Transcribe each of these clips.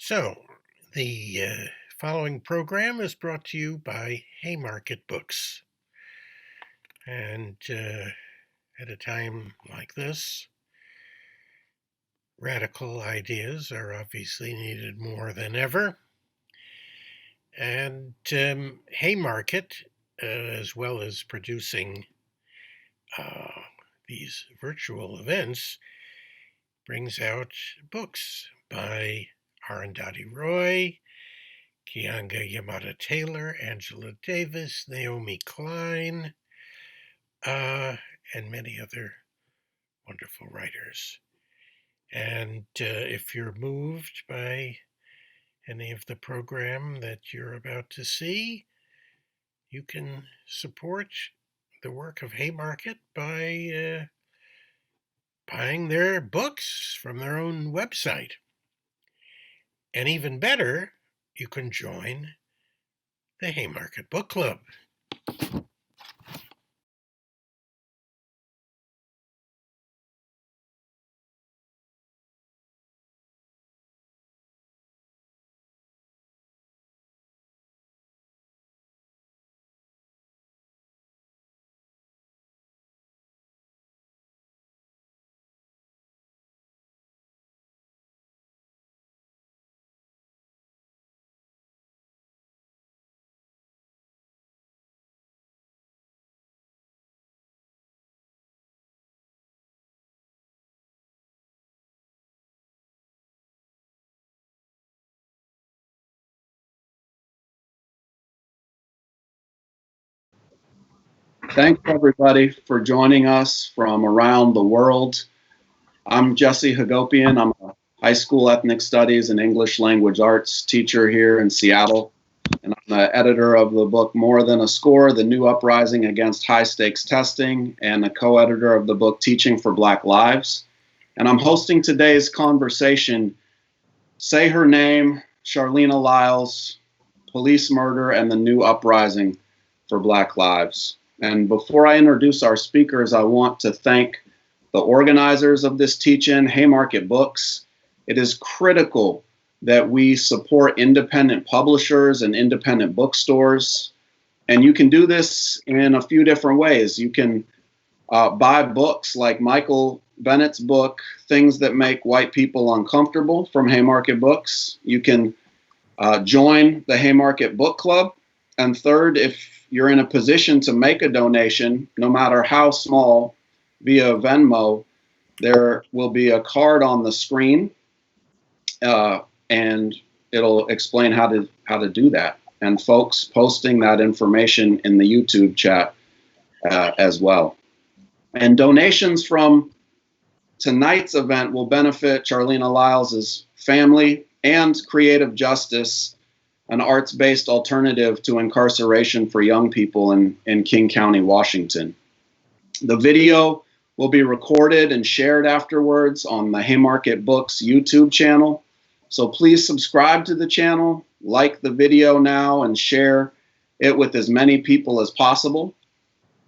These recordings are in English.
So, the following program is brought to you by Haymarket Books. And at a time like this, radical ideas are obviously needed more than ever. And Haymarket, as well as producing these virtual events, brings out books by Arundhati Roy, Keeanga-Yamahtta Taylor, Angela Davis, Naomi Klein, and many other wonderful writers. And if you're moved by any of the program that you're about to see, you can support the work of Haymarket by buying their books from their own website. And even better, you can join the Haymarket Book Club. Thanks, everybody, for joining us from around the world. I'm Jesse Hagopian. I'm a high school ethnic studies and English language arts teacher here in Seattle. And I'm the editor of the book More Than a Score, The New Uprising Against High Stakes Testing, and the co-editor of the book Teaching for Black Lives. And I'm hosting today's conversation, Say Her Name, Charleena Lyles, Police Murder, and the New Uprising for Black Lives. And before I introduce our speakers, I want to thank the organizers of this teach-in, Haymarket Books. It is critical that we support independent publishers and independent bookstores. And you can do this in a few different ways. You can buy books like Michael Bennett's book, Things That Make White People Uncomfortable, from Haymarket Books. You can join the Haymarket Book Club. And third, if you're in a position to make a donation, no matter how small, via Venmo, there will be a card on the screen, and it'll explain how to do that. And folks posting that information in the YouTube chat as well. And donations from tonight's event will benefit Charleena Lyles' family and Creative Justice, an arts-based alternative to incarceration for young people in King County, Washington. The video will be recorded and shared afterwards on the Haymarket Books YouTube channel. So please subscribe to the channel, like the video now, and share it with as many people as possible.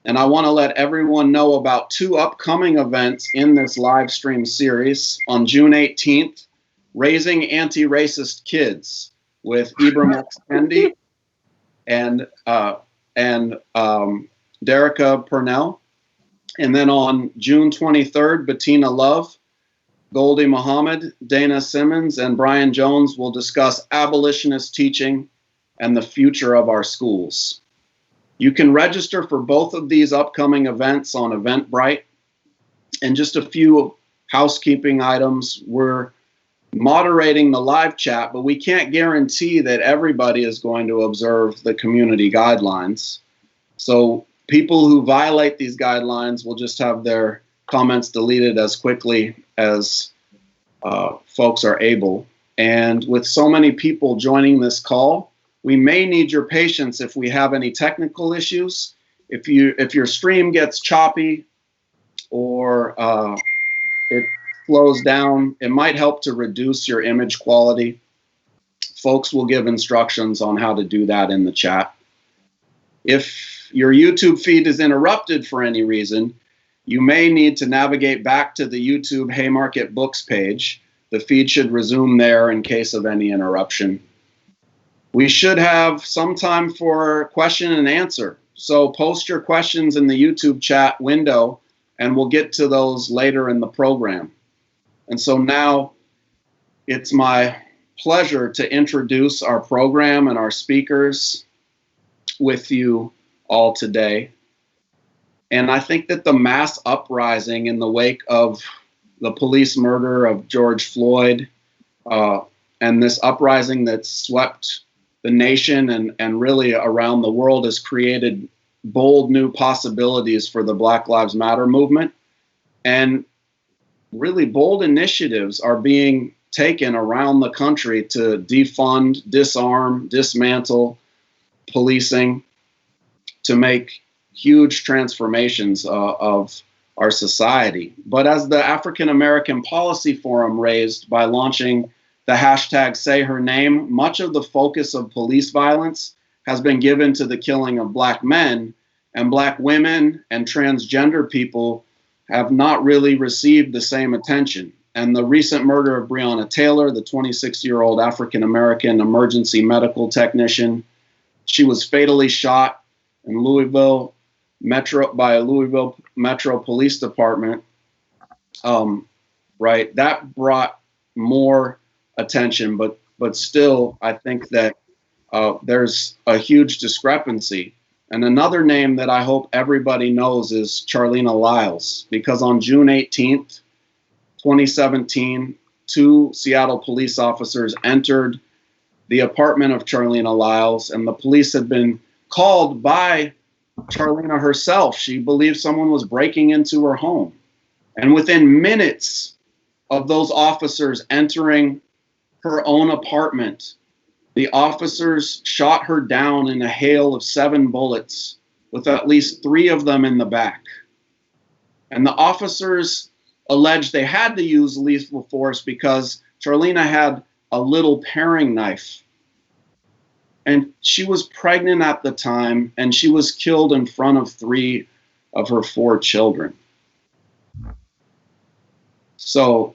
And I want to let everyone know about two upcoming events in this live stream series. On June 18th, Raising Anti-Racist Kids with Ibram X. Kendi and Derica Purnell. And then on June 23rd, Bettina Love, Goldie Muhammad, Dana Simmons, and Brian Jones will discuss abolitionist teaching and the future of our schools. You can register for both of these upcoming events on Eventbrite. And just a few housekeeping items. We're moderating the live chat, but we can't guarantee that everybody is going to observe the community guidelines. So people who violate these guidelines will just have their comments deleted as quickly as folks are able. And with so many people joining this call, we may need your patience if we have any technical issues. If your stream gets choppy or it slows down, it might help to reduce your image quality. Folks will give instructions on how to do that in the chat. If your YouTube feed is interrupted for any reason, you may need to navigate back to the YouTube Haymarket Books page. The feed should resume there in case of any interruption. We should have some time for question and answer. So post your questions in the YouTube chat window, and we'll get to those later in the program. And so now it's my pleasure to introduce our program and our speakers with you all today. And I think that the mass uprising in the wake of the police murder of George Floyd, and this uprising that swept the nation and really around the world has created bold new possibilities for the Black Lives Matter movement. And really bold initiatives are being taken around the country to defund, disarm, dismantle policing, to make huge transformations of our society. But as the African American Policy Forum raised by launching the hashtag Say Her Name, much of the focus of police violence has been given to the killing of Black men, and Black women and transgender people have not really received the same attention. And the recent murder of Breonna Taylor, the 26-year-old African American emergency medical technician, she was fatally shot in Louisville Metro Police Department. Right, that brought more attention, but still, I think that there's a huge discrepancy. And another name that I hope everybody knows is Charleena Lyles, because on June 18th, 2017, 2 Seattle police officers entered the apartment of Charleena Lyles, and the police had been called by Charleena herself. She believed someone was breaking into her home. And within minutes of those officers entering her own apartment, the officers shot her down in a hail of 7 bullets, with at least 3 of them in the back. And the officers alleged they had to use lethal force because Charleena had a little paring knife. And she was pregnant at the time, and she was killed in front of 3 of her 4 children. So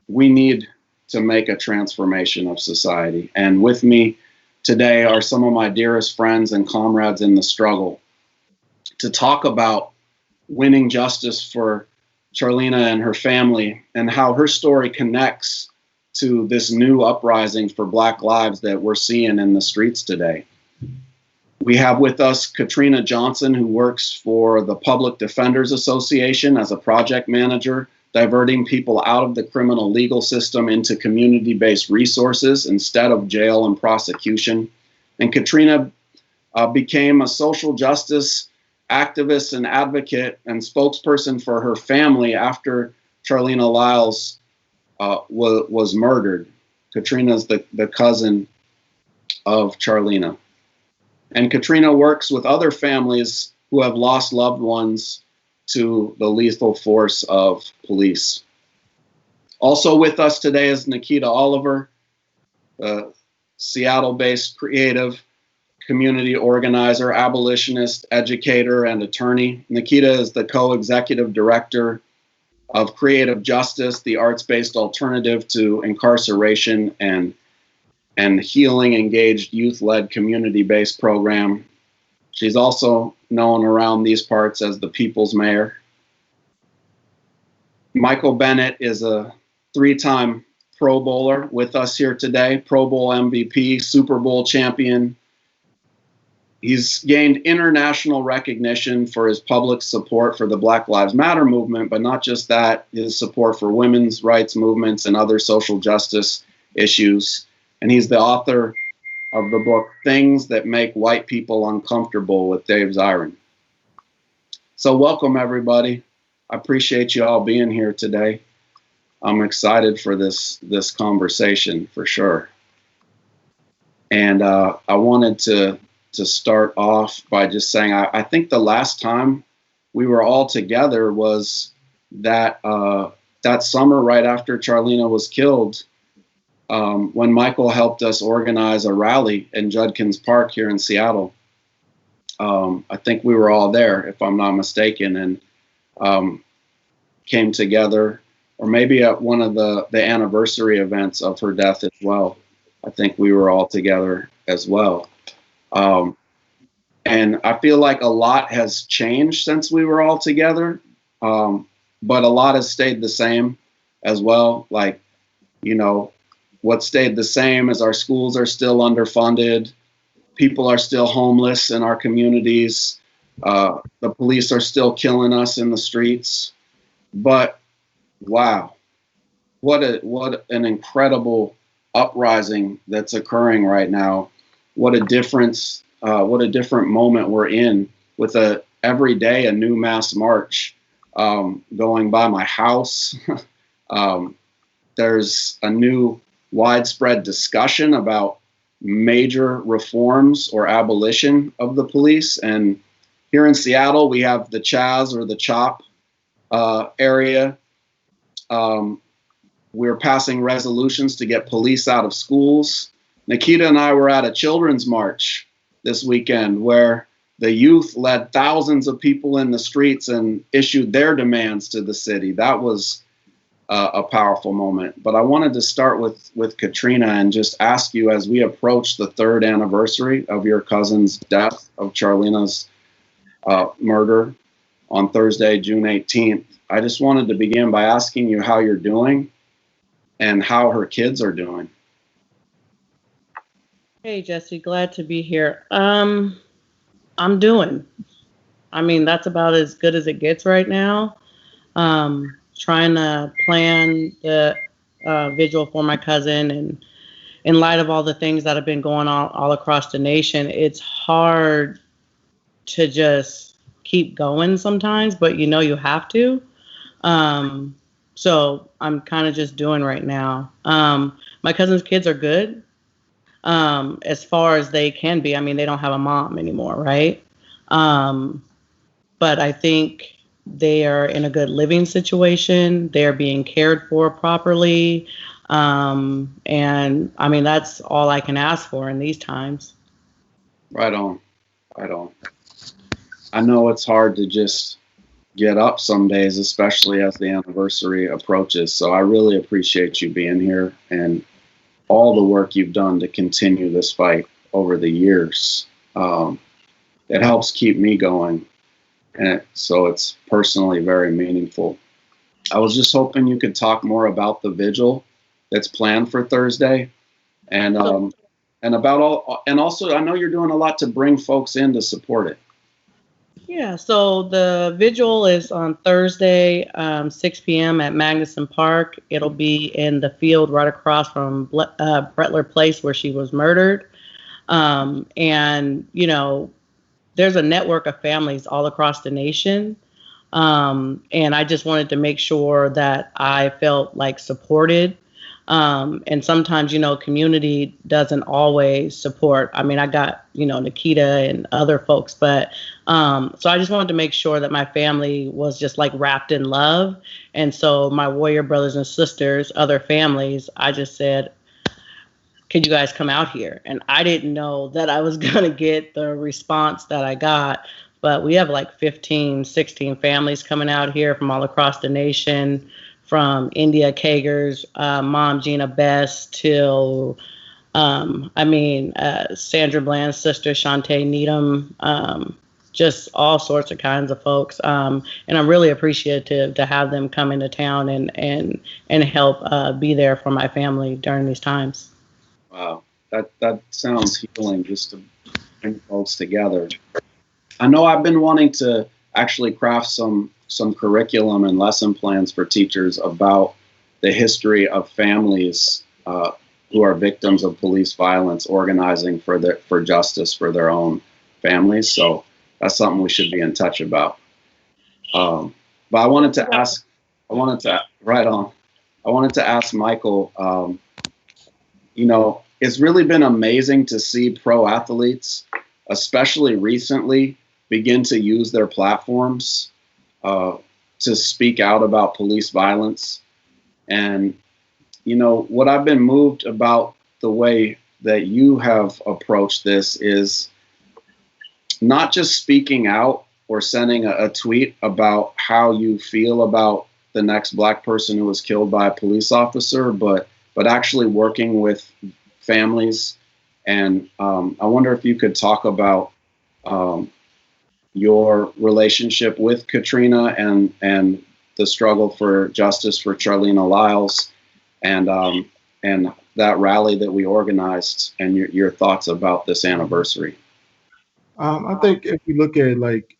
we need to make a transformation of society. And with me today are some of my dearest friends and comrades in the struggle to talk about winning justice for Charleena and her family, and how her story connects to this new uprising for Black lives that we're seeing in the streets today. We have with us Katrina Johnson, who works for the Public Defenders Association as a project manager, diverting people out of the criminal legal system into community-based resources instead of jail and prosecution. And Katrina became a social justice activist and advocate and spokesperson for her family after Charleena Lyles was murdered. Katrina's the cousin of Charleena. And Katrina works with other families who have lost loved ones to the lethal force of police. Also with us today is Nikkita Oliver, a Seattle-based creative community organizer, abolitionist, educator, and attorney. Nikkita is the co-executive director of Creative Justice, the arts-based alternative to incarceration and healing engaged youth-led community-based program. She's also known around these parts as the People's Mayor. Michael Bennett is a 3-time Pro Bowler with us here today, Pro Bowl MVP, Super Bowl champion. He's gained international recognition for his public support for the Black Lives Matter movement, but not just that, his support for women's rights movements and other social justice issues. And he's the author of the book, Things That Make White People Uncomfortable with Dave Zirin. So welcome, everybody. I appreciate you all being here today. I'm excited for this conversation for sure. And I wanted to start off by just saying, I think the last time we were all together was that summer right after Charleena was killed, when Michael helped us organize a rally in Judkins Park here in Seattle. I think we were all there, if I'm not mistaken, and came together or maybe at one of the anniversary events of her death as well. I think we were all together as well. And I feel like a lot has changed since we were all together, but a lot has stayed the same as well. Like, you know, what stayed the same is our schools are still underfunded. People are still homeless in our communities. The police are still killing us in the streets. But wow, what an incredible uprising that's occurring right now. What a difference, what a different moment we're in with every day a new mass march going by my house. There's a new widespread discussion about major reforms or abolition of the police. And here in Seattle, we have the Chaz or the CHOP area. We're passing resolutions to get police out of schools. Nikkita and I were at a children's march this weekend where the youth led thousands of people in the streets and issued their demands to the city. That was a powerful moment. But I wanted to start with Katrina and just ask you, as we approach the 3rd anniversary of your cousin's death, of Charleena's murder on Thursday, June 18th, I just wanted to begin by asking you how you're doing and how her kids are doing. Hey, Jesse, glad to be here. I'm doing. I mean, that's about as good as it gets right now. Trying to plan the vigil for my cousin, and in light of all the things that have been going on all across the nation, it's hard to just keep going sometimes, but you know you have to. So I'm kind of just doing right now. My cousin's kids are good, as far as they can be. I mean, they don't have a mom anymore, right? But I think they are in a good living situation. They're being cared for properly. And I mean, that's all I can ask for in these times. Right on. Right on. I know it's hard to just get up some days, especially as the anniversary approaches. So I really appreciate you being here and all the work you've done to continue this fight over the years. It helps keep me going. And so it's personally very meaningful. I was just hoping you could talk more about the vigil that's planned for Thursday, and about all, and also I know you're doing a lot to bring folks in to support it. Yeah, so the vigil is on Thursday, 6 p.m. at Magnuson Park. It'll be in the field right across from Brettler Place where she was murdered. And, you know, there's a network of families all across the nation. And I just wanted to make sure that I felt like supported. And sometimes, you know, community doesn't always support. I mean, I got, you know, Nikkita and other folks, but so I just wanted to make sure that my family was just like wrapped in love. And so my warrior brothers and sisters, other families, I just said, could you guys come out here? And I didn't know that I was going to get the response that I got, but we have like 15, 16 families coming out here from all across the nation, from India Kager's mom, Gina Best, till, Sandra Bland's sister, Shantae Needham, just all sorts of kinds of folks. And I'm really appreciative to have them come into town and help be there for my family during these times. Wow, that sounds healing, just to bring folks together. I know I've been wanting to actually craft some curriculum and lesson plans for teachers about the history of families who are victims of police violence organizing for justice for their own families. So that's something we should be in touch about. But I wanted to ask Michael, you know, it's really been amazing to see pro athletes, especially recently, begin to use their platforms to speak out about police violence. And, you know, what I've been moved about the way that you have approached this is not just speaking out or sending a tweet about how you feel about the next Black person who was killed by a police officer, but actually working with families. And I wonder if you could talk about your relationship with Katrina and the struggle for justice for Charleena Lyles, and that rally that we organized, and your thoughts about this anniversary. I think if you look at like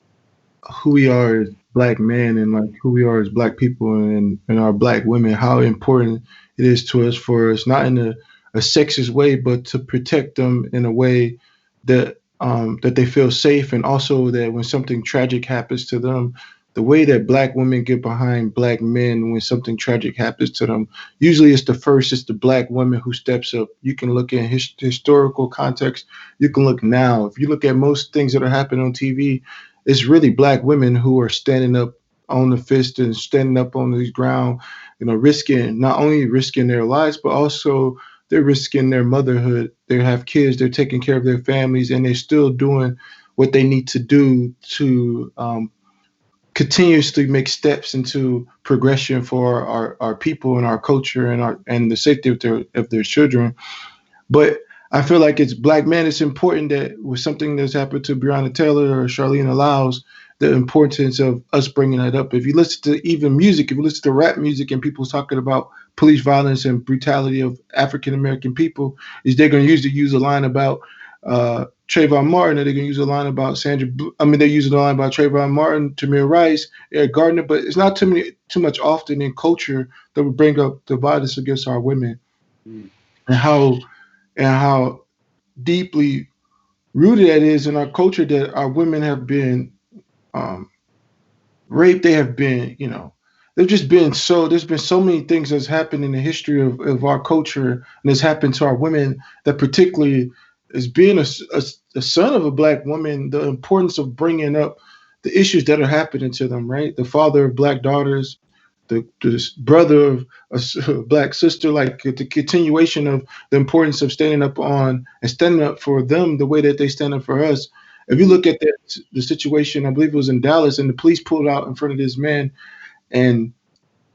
who we are as Black men and like who we are as Black people and our Black women, how important it is to us for us, not in a sexist way, but to protect them in a way that that they feel safe, and also that when something tragic happens to them, the way that Black women get behind Black men when something tragic happens to them, usually it's the Black woman who steps up. You can look in historical context. You can look now. If you look at most things that are happening on TV, it's really Black women who are standing up on the fist and standing up on the ground, not only risking their lives, but also they're risking their motherhood. They have kids, they're taking care of their families, and they're still doing what they need to do to continuously make steps into progression for our people and our culture and the safety of their children. But I feel like it's Black men. It's important that with something that's happened to Breonna Taylor or Charleena Lyles, the importance of us bringing that up. If you listen to even music, if you listen to rap music and people talking about police violence and brutality of African American people, is they're going to use a line about Trayvon Martin, or they're going to use a line about they're using a line about Trayvon Martin, Tamir Rice, Eric Gardner, but it's not too much often in culture that we bring up the violence against our women and how deeply rooted that is in our culture, that our women have been raped. They have been, there's been so many things that's happened in the history of our culture, and it's happened to our women, that particularly as being a son of a Black woman, the importance of bringing up the issues that are happening to them, right? The father of Black daughters, the brother of a Black sister, like the continuation of the importance of standing up for them the way that they stand up for us. If you look at the situation, I believe it was in Dallas, and the police pulled out in front of this man, and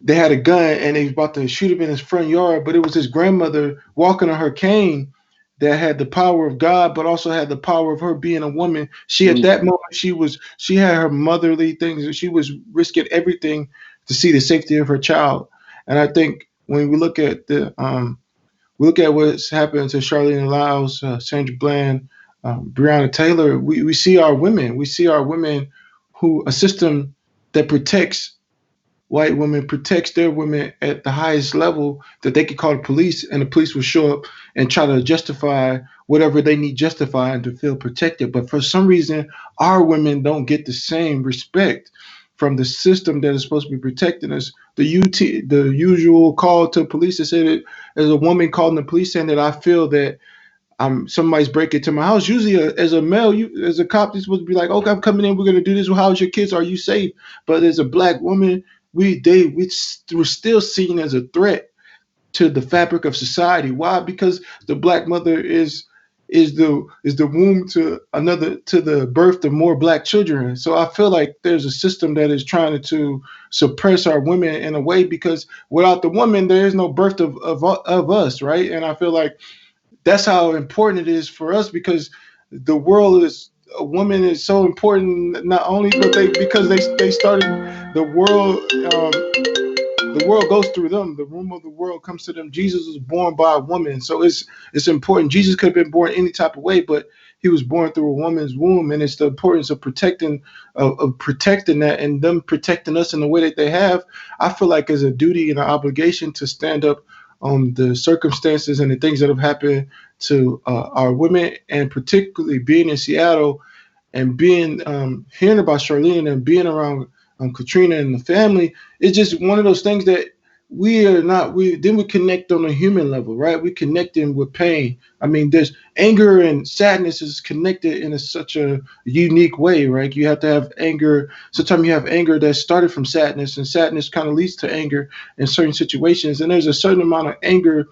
they had a gun, and they was about to shoot him in his front yard, but it was his grandmother walking on her cane that had the power of God, but also had the power of her being a woman. At that moment, she had her motherly things, and she was risking everything to see the safety of her child. And I think when we look at what's happened to Charleena Lyles, Sandra Bland, Breonna Taylor, we see our women. We see our women who a system that protects white women, protects their women at the highest level, that they could call the police, and the police will show up and try to justify whatever they need justifying to feel protected. But for some reason, our women don't get the same respect from the system that is supposed to be protecting us. The usual call to police, they said it as a woman calling the police saying that I feel that somebody's breaking into my house. Usually, as a male, as a cop, you're supposed to be like, okay, I'm coming in, we're gonna do this. Well, how's your kids? Are you safe? But as a Black woman, we're still seen as a threat to the fabric of society. Why? Because the Black mother is the womb to the birth of more Black children. So I feel like there's a system that is trying to suppress our women in a way, because without the woman, there is no birth of us, right? And I feel like that's how important it is for us, because a woman is so important, not only because they started the world. The world goes through them. The womb of the world comes to them. Jesus was born by a woman, so it's important. Jesus could have been born any type of way, but he was born through a woman's womb, and it's the importance of protecting that, and them protecting us in the way that they have. I feel like as a duty and an obligation to stand up on the circumstances and the things that have happened to our women, and particularly being in Seattle and being hearing about Charlene and being around Katrina and the family. It's just one of those things that we connect on a human level, right? We connecting with pain. I mean, there's anger and sadness is connected in such a unique way, right? You have to have anger. Sometimes you have anger that started from sadness, and sadness kind of leads to anger in certain situations. And there's a certain amount of anger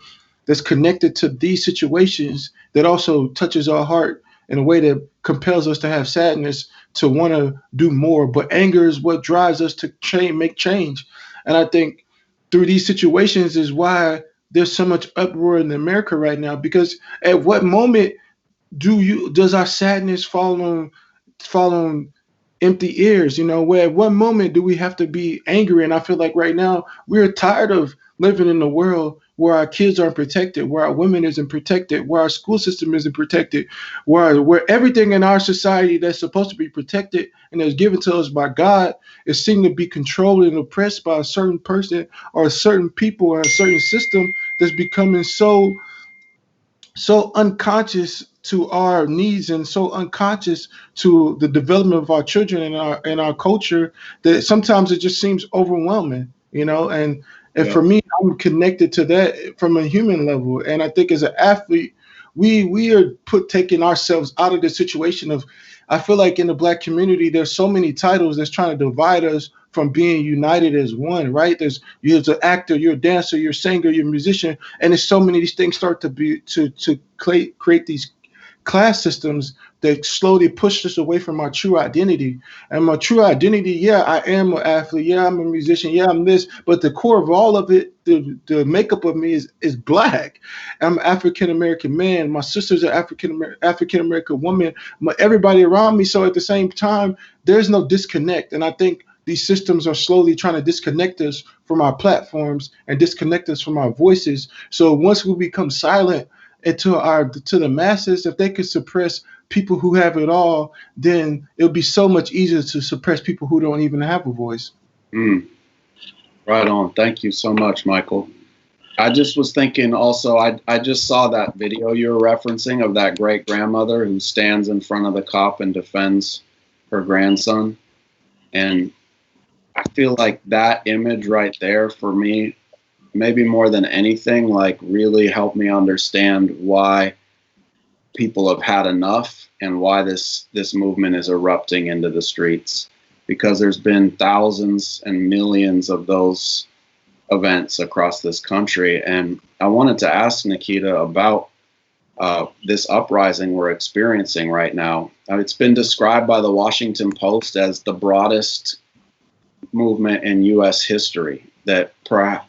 that's connected to these situations that also touches our heart in a way that compels us to have sadness, to want to do more. But anger is what drives us to make change. And I think through these situations is why there's so much uproar in America right now, because at what moment does our sadness fall on empty ears? Where at what moment do we have to be angry? And I feel like right now we're tired of living in a world where our kids aren't protected, where our women isn't protected, where our school system isn't protected, where everything in our society that's supposed to be protected and is given to us by God is seen to be controlled and oppressed by a certain person or a certain people or a certain system that's becoming so unconscious to our needs and so unconscious to the development of our children and our culture, that sometimes it just seems overwhelming, and for me, I'm connected to that from a human level. And I think as an athlete, we are taking ourselves out of the situation of, I feel like in the Black community there's so many titles that's trying to divide us from being united as one, right? You're an actor, you're a dancer, you're a singer, you're a musician, and there's so many of these things start to create these class systems that slowly push us away from our true identity. And my true identity, yeah, I am an athlete, yeah, I'm a musician, yeah, I'm this, but the core of all of it, the makeup of me is Black. I'm an African American man. My sister's an African American woman. Everybody around me. So at the same time, there's no disconnect. And I think these systems are slowly trying to disconnect us from our platforms and disconnect us from our voices. So once we become silent and to the masses, if they could suppress people who have it all, then it'll be so much easier to suppress people who don't even have a voice. Right on. Thank you so much, Michael. I just was thinking also, I just saw that video you were referencing of that great grandmother who stands in front of the cop and defends her grandson. And I feel like that image right there for me, maybe more than anything, like really helped me understand why people have had enough and why this movement is erupting into the streets, because there's been thousands and millions of those events across this country. And I wanted to ask Nikkita about this uprising we're experiencing right now. It's been described by the Washington Post as the broadest movement in U.S. history. That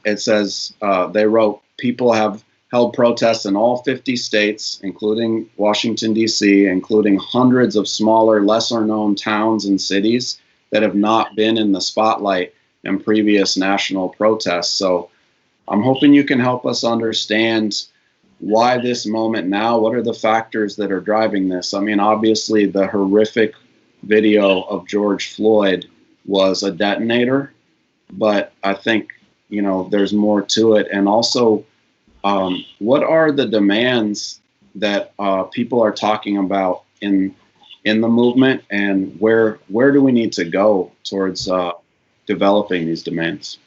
it says, they wrote, people have held protests in all 50 states, including Washington, D.C., including hundreds of smaller, lesser-known towns and cities that have not been in the spotlight in previous national protests. So I'm hoping you can help us understand why this moment now. What are the factors that are driving this? I mean, obviously, the horrific video of George Floyd was a detonator, but I think, there's more to it. And also, what are the demands that people are talking about in the movement, and where do we need to go towards developing these demands?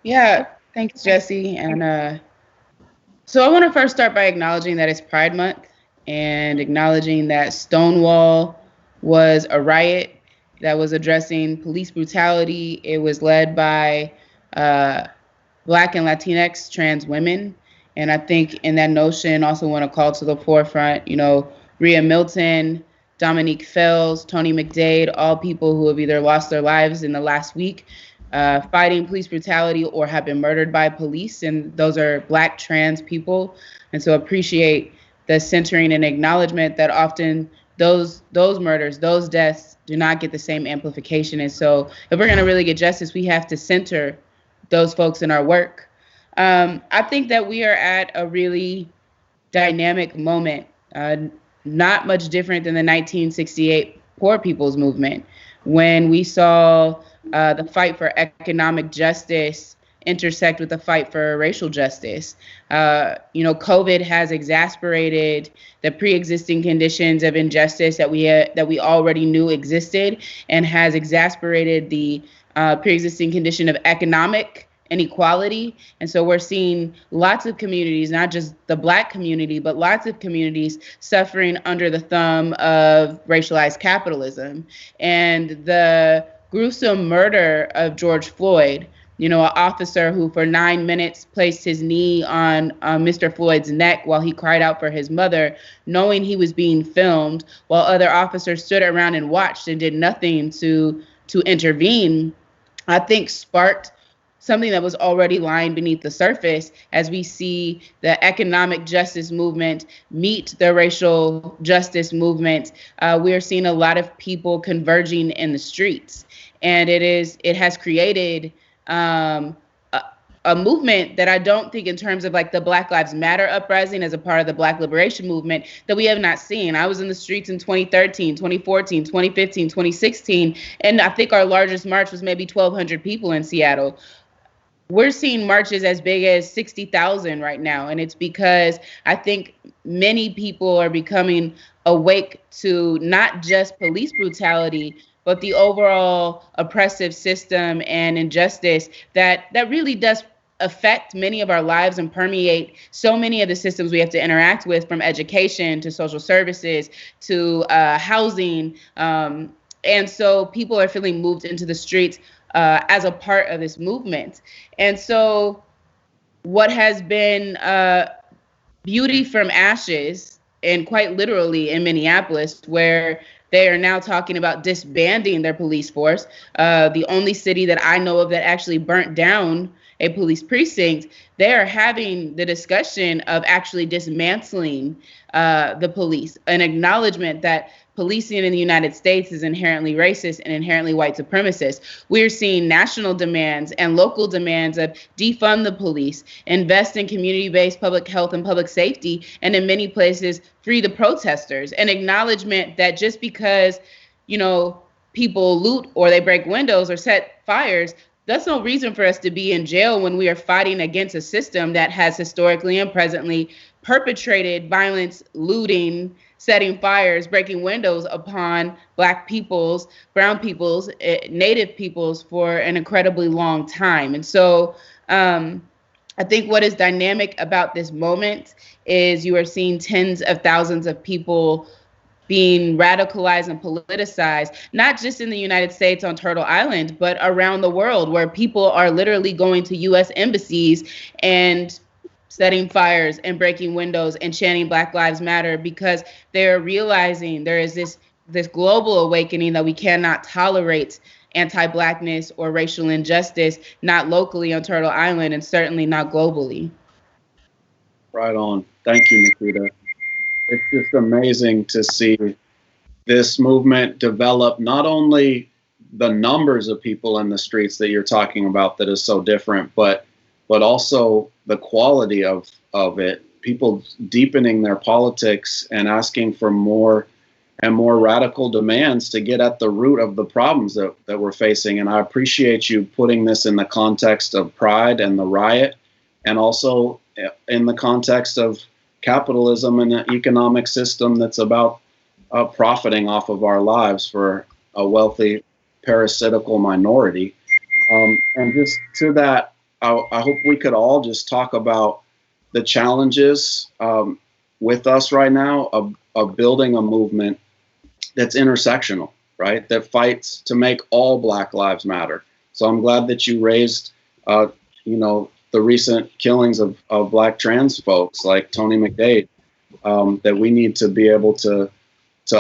Yeah, thanks, Jesse. And so I want to first start by acknowledging that it's Pride Month and acknowledging that Stonewall was a riot that was addressing police brutality. It was led by Black and Latinx trans women. And I think in that notion, also want to call to the forefront, Rhea Milton, Dominique Fells, Tony McDade, all people who have either lost their lives in the last week fighting police brutality or have been murdered by police. And those are Black trans people. And so appreciate the centering and acknowledgement that often those murders, those deaths do not get the same amplification. And so if we're going to really get justice, we have to center those folks in our work. I think that we are at a really dynamic moment, not much different than the 1968 Poor People's Movement, when we saw the fight for economic justice intersect with the fight for racial justice. COVID has exacerbated the pre-existing conditions of injustice that we already knew existed, and has exacerbated the pre-existing condition of economic inequality. And so we're seeing lots of communities, not just the Black community, but lots of communities suffering under the thumb of racialized capitalism. And the gruesome murder of George Floyd, an officer who for 9 minutes placed his knee on Mr. Floyd's neck while he cried out for his mother, knowing he was being filmed, while other officers stood around and watched and did nothing to intervene. I think sparked something that was already lying beneath the surface as we see the economic justice movement meet the racial justice movement. We are seeing a lot of people converging in the streets, and it has created a movement that I don't think, in terms of like the Black Lives Matter uprising as a part of the Black liberation movement, that we have not seen. I was in the streets in 2013, 2014, 2015, 2016, and I think our largest march was maybe 1,200 people in Seattle. We're seeing marches as big as 60,000 right now. And it's because I think many people are becoming awake to not just police brutality, but the overall oppressive system and injustice that really does affect many of our lives and permeate so many of the systems we have to interact with, from education to social services to housing. And so people are feeling moved into the streets as a part of this movement. And so what has been beauty from ashes, and quite literally in Minneapolis, where they are now talking about disbanding their police force, the only city that I know of that actually burnt down a police precinct, they are having the discussion of actually dismantling the police, an acknowledgement that policing in the United States is inherently racist and inherently white supremacist. We're seeing national demands and local demands of defund the police, invest in community-based public health and public safety, and in many places, free the protesters. An acknowledgement that just because, people loot or they break windows or set fires, that's no reason for us to be in jail when we are fighting against a system that has historically and presently perpetrated violence, looting, setting fires, breaking windows upon Black peoples, brown peoples, Native peoples for an incredibly long time. And so I think what is dynamic about this moment is you are seeing tens of thousands of people being radicalized and politicized, not just in the United States on Turtle Island, but around the world, where people are literally going to U.S. embassies and setting fires and breaking windows and chanting Black Lives Matter, because they're realizing there is this global awakening that we cannot tolerate anti-Blackness or racial injustice, not locally on Turtle Island and certainly not globally. Right on. Thank you, Nikkita. It's just amazing to see this movement develop, not only the numbers of people in the streets that you're talking about that is so different, but also the quality of it. People deepening their politics and asking for more and more radical demands to get at the root of the problems that we're facing. And I appreciate you putting this in the context of Pride and the riot, and also in the context of capitalism and an economic system that's about profiting off of our lives for a wealthy, parasitical minority. And just to that, I hope we could all just talk about the challenges with us right now of building a movement that's intersectional, right? That fights to make all Black lives matter. So I'm glad that you raised, the recent killings of Black trans folks like Tony McDade, that we need to be able to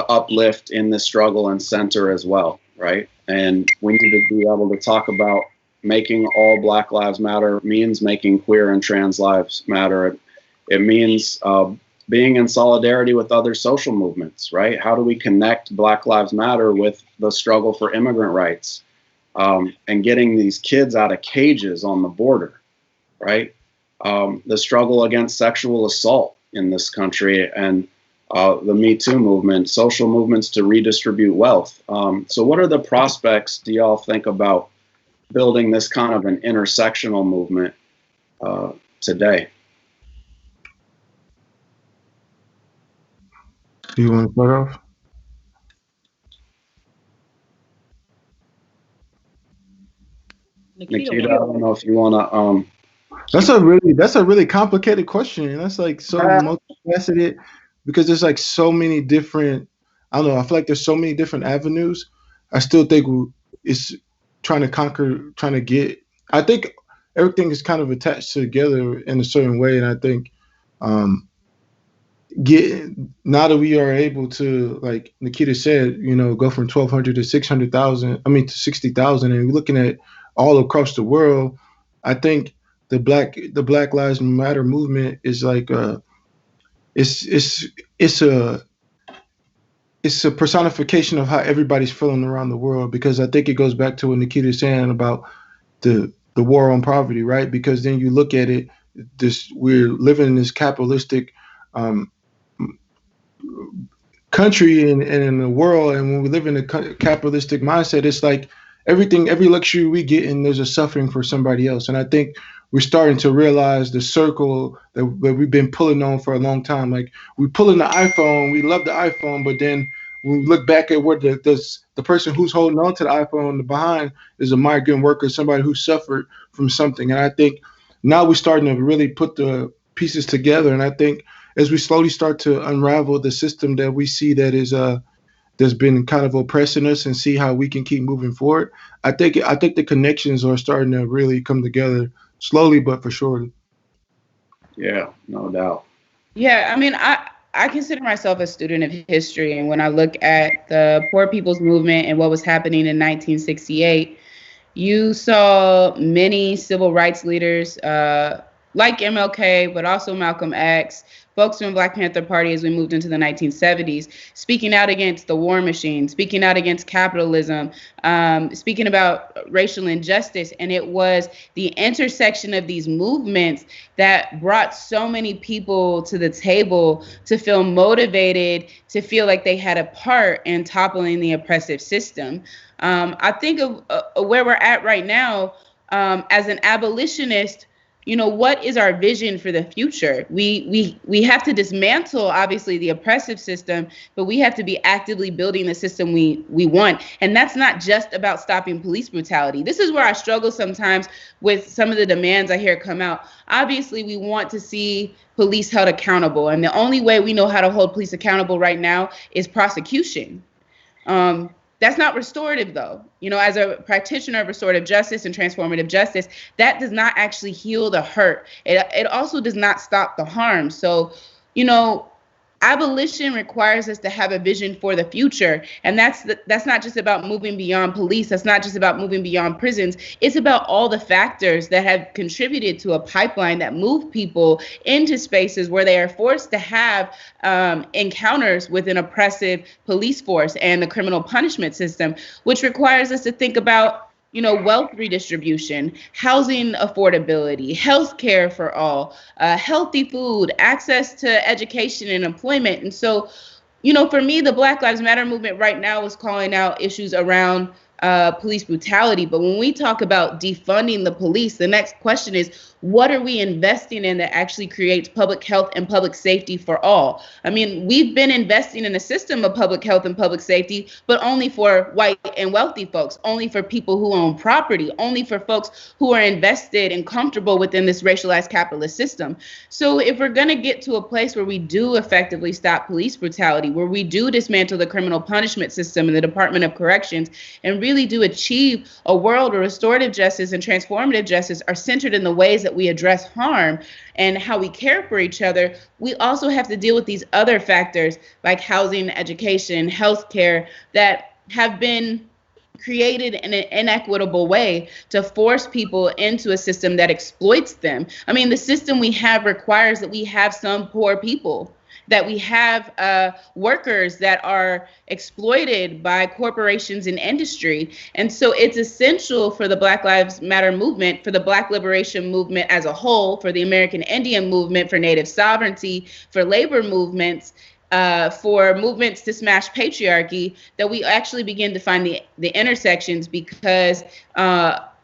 uplift in this struggle and center as well, right? And we need to be able to talk about making all Black lives matter means making queer and trans lives matter. It means being in solidarity with other social movements, right? How do we connect Black Lives Matter with the struggle for immigrant rights, and getting these kids out of cages on the border, right? The struggle against sexual assault in this country, and the Me Too movement, social movements to redistribute wealth. So what are the prospects, do y'all think, about building this kind of an intersectional movement today? Do you want to start off? Nikkita, I don't know if you want to. That's a really complicated question. That's like so multifaceted, because there's like so many different. I don't know. I feel like there's so many different avenues. I still think it's trying to get. I think everything is kind of attached together in a certain way, and I think now that we are able to, like Nikkita said, go from 1,200 to 600,000. I mean to 60,000, and we're looking at all across the world. I think the Black Lives Matter movement is like it's it's it's a it's a personification of how everybody's feeling around the world, because I think it goes back to what Nikkita is saying about the war on poverty, right? Because then you look at it, this we're living in this capitalistic um, country and in the world, and when we live in a capitalistic mindset, it's like every luxury we get, and there's a suffering for somebody else. And I think we're starting to realize the circle that we've been pulling on for a long time. Like, we pull in the iPhone, we love the iPhone, but then when we look back at what the person who's holding on to the iPhone behind is a migrant worker, somebody who suffered from something. And I think now we're starting to really put the pieces together. And I think as we slowly start to unravel the system that we see that is that's been kind of oppressing us, and see how we can keep moving forward, I think the connections are starting to really come together slowly but for sure. Yeah, no doubt. Yeah, I mean, I consider myself a student of history, and when I look at the Poor People's Movement and what was happening in 1968, you saw many civil rights leaders like MLK, but also Malcolm X, folks from Black Panther Party as we moved into the 1970s, speaking out against the war machine, speaking out against capitalism, speaking about racial injustice. And it was the intersection of these movements that brought so many people to the table to feel motivated, to feel like they had a part in toppling the oppressive system. I think of where we're at right now, as an abolitionist, what is our vision for the future? We have to dismantle, obviously, the oppressive system, but we have to be actively building the system we want. And that's not just about stopping police brutality. This is where I struggle sometimes with some of the demands I hear come out. Obviously, we want to see police held accountable. And the only way we know how to hold police accountable right now is prosecution. That's not restorative, though. As a practitioner of restorative justice and transformative justice, that does not actually heal the hurt. It also does not stop the harm. So, abolition requires us to have a vision for the future. And that's not just about moving beyond police. That's not just about moving beyond prisons. It's about all the factors that have contributed to a pipeline that move people into spaces where they are forced to have encounters with an oppressive police force and the criminal punishment system, which requires us to think about wealth redistribution, housing affordability, health care for all, healthy food, access to education and employment. And so, for me, the Black Lives Matter movement right now is calling out issues around police brutality. But when we talk about defunding the police, the next question is, what are we investing in that actually creates public health and public safety for all? I mean, we've been investing in a system of public health and public safety, but only for white and wealthy folks, only for people who own property, only for folks who are invested and comfortable within this racialized capitalist system. So if we're going to get to a place where we do effectively stop police brutality, where we do dismantle the criminal punishment system and the Department of Corrections, and really do achieve a world where restorative justice and transformative justice are centered in the ways that we address harm and how we care for each other, we also have to deal with these other factors like housing, education, healthcare that have been created in an inequitable way to force people into a system that exploits them. I mean, the system we have requires that we have some poor people, that we have workers that are exploited by corporations and industry. And so it's essential for the Black Lives Matter movement, for the Black liberation movement as a whole, for the American Indian movement, for Native sovereignty, for labor movements, for movements to smash patriarchy, that we actually begin to find the intersections, because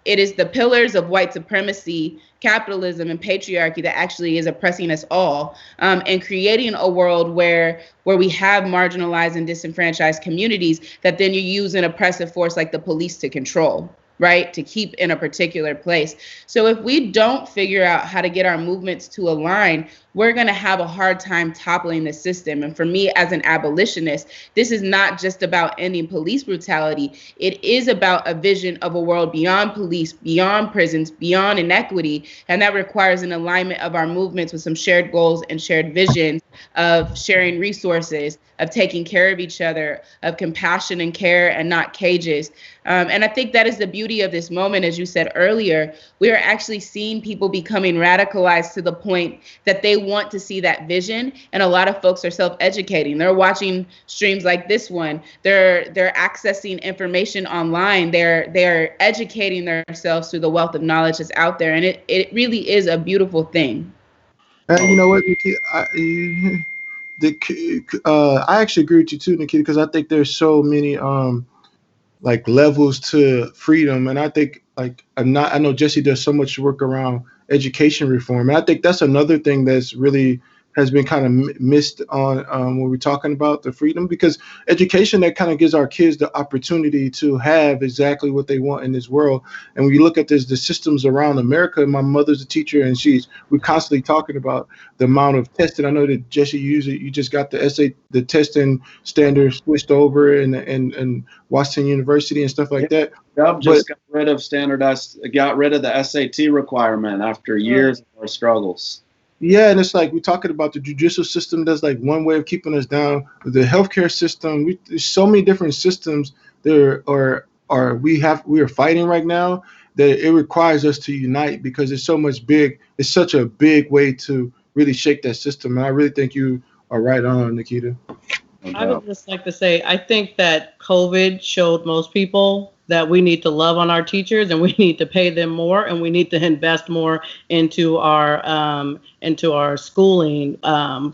it is the pillars of white supremacy, capitalism, and patriarchy that actually is oppressing us all, and creating a world where we have marginalized and disenfranchised communities that then you use an oppressive force like the police to control, right? To keep in a particular place. So if we don't figure out how to get our movements to align, we're going to have a hard time toppling the system. And for me, as an abolitionist, this is not just about ending police brutality. It is about a vision of a world beyond police, beyond prisons, beyond inequity. And that requires an alignment of our movements with some shared goals and shared visions of sharing resources, of taking care of each other, of compassion and care and not cages. And I think that is the beauty of this moment. As you said earlier, we are actually seeing people becoming radicalized to the point that they want to see that vision. And a lot of folks are self-educating. They're watching streams like this one. They're accessing information online. They're educating themselves through the wealth of knowledge that's out there. And it really is a beautiful thing. And you know what, Nikkita, I actually agree with you too, Nikkita, because I think there's so many like levels to freedom, and I think I know Jesse does so much work around education reform, and I think that's another thing that's really has been kind of missed on when we're talking about the freedom, because education, that kind of gives our kids the opportunity to have exactly what they want in this world. And when you look at the systems around America, my mother's a teacher, and we're constantly talking about the amount of testing. I know that Jesse, you just got the testing standards switched over in Washington University and stuff like that. Yep, just got rid of the SAT requirement after years of our struggles. Yeah, and it's like we're talking about the judicial system. That's like one way of keeping us down. The healthcare system. There's so many different systems there we are fighting right now that it requires us to unite, because it's such a big way to really shake that system. And I really think you are right on, Nikkita. I would just like to say, I think that COVID showed most people that we need to love on our teachers, and we need to pay them more, and we need to invest more into our schooling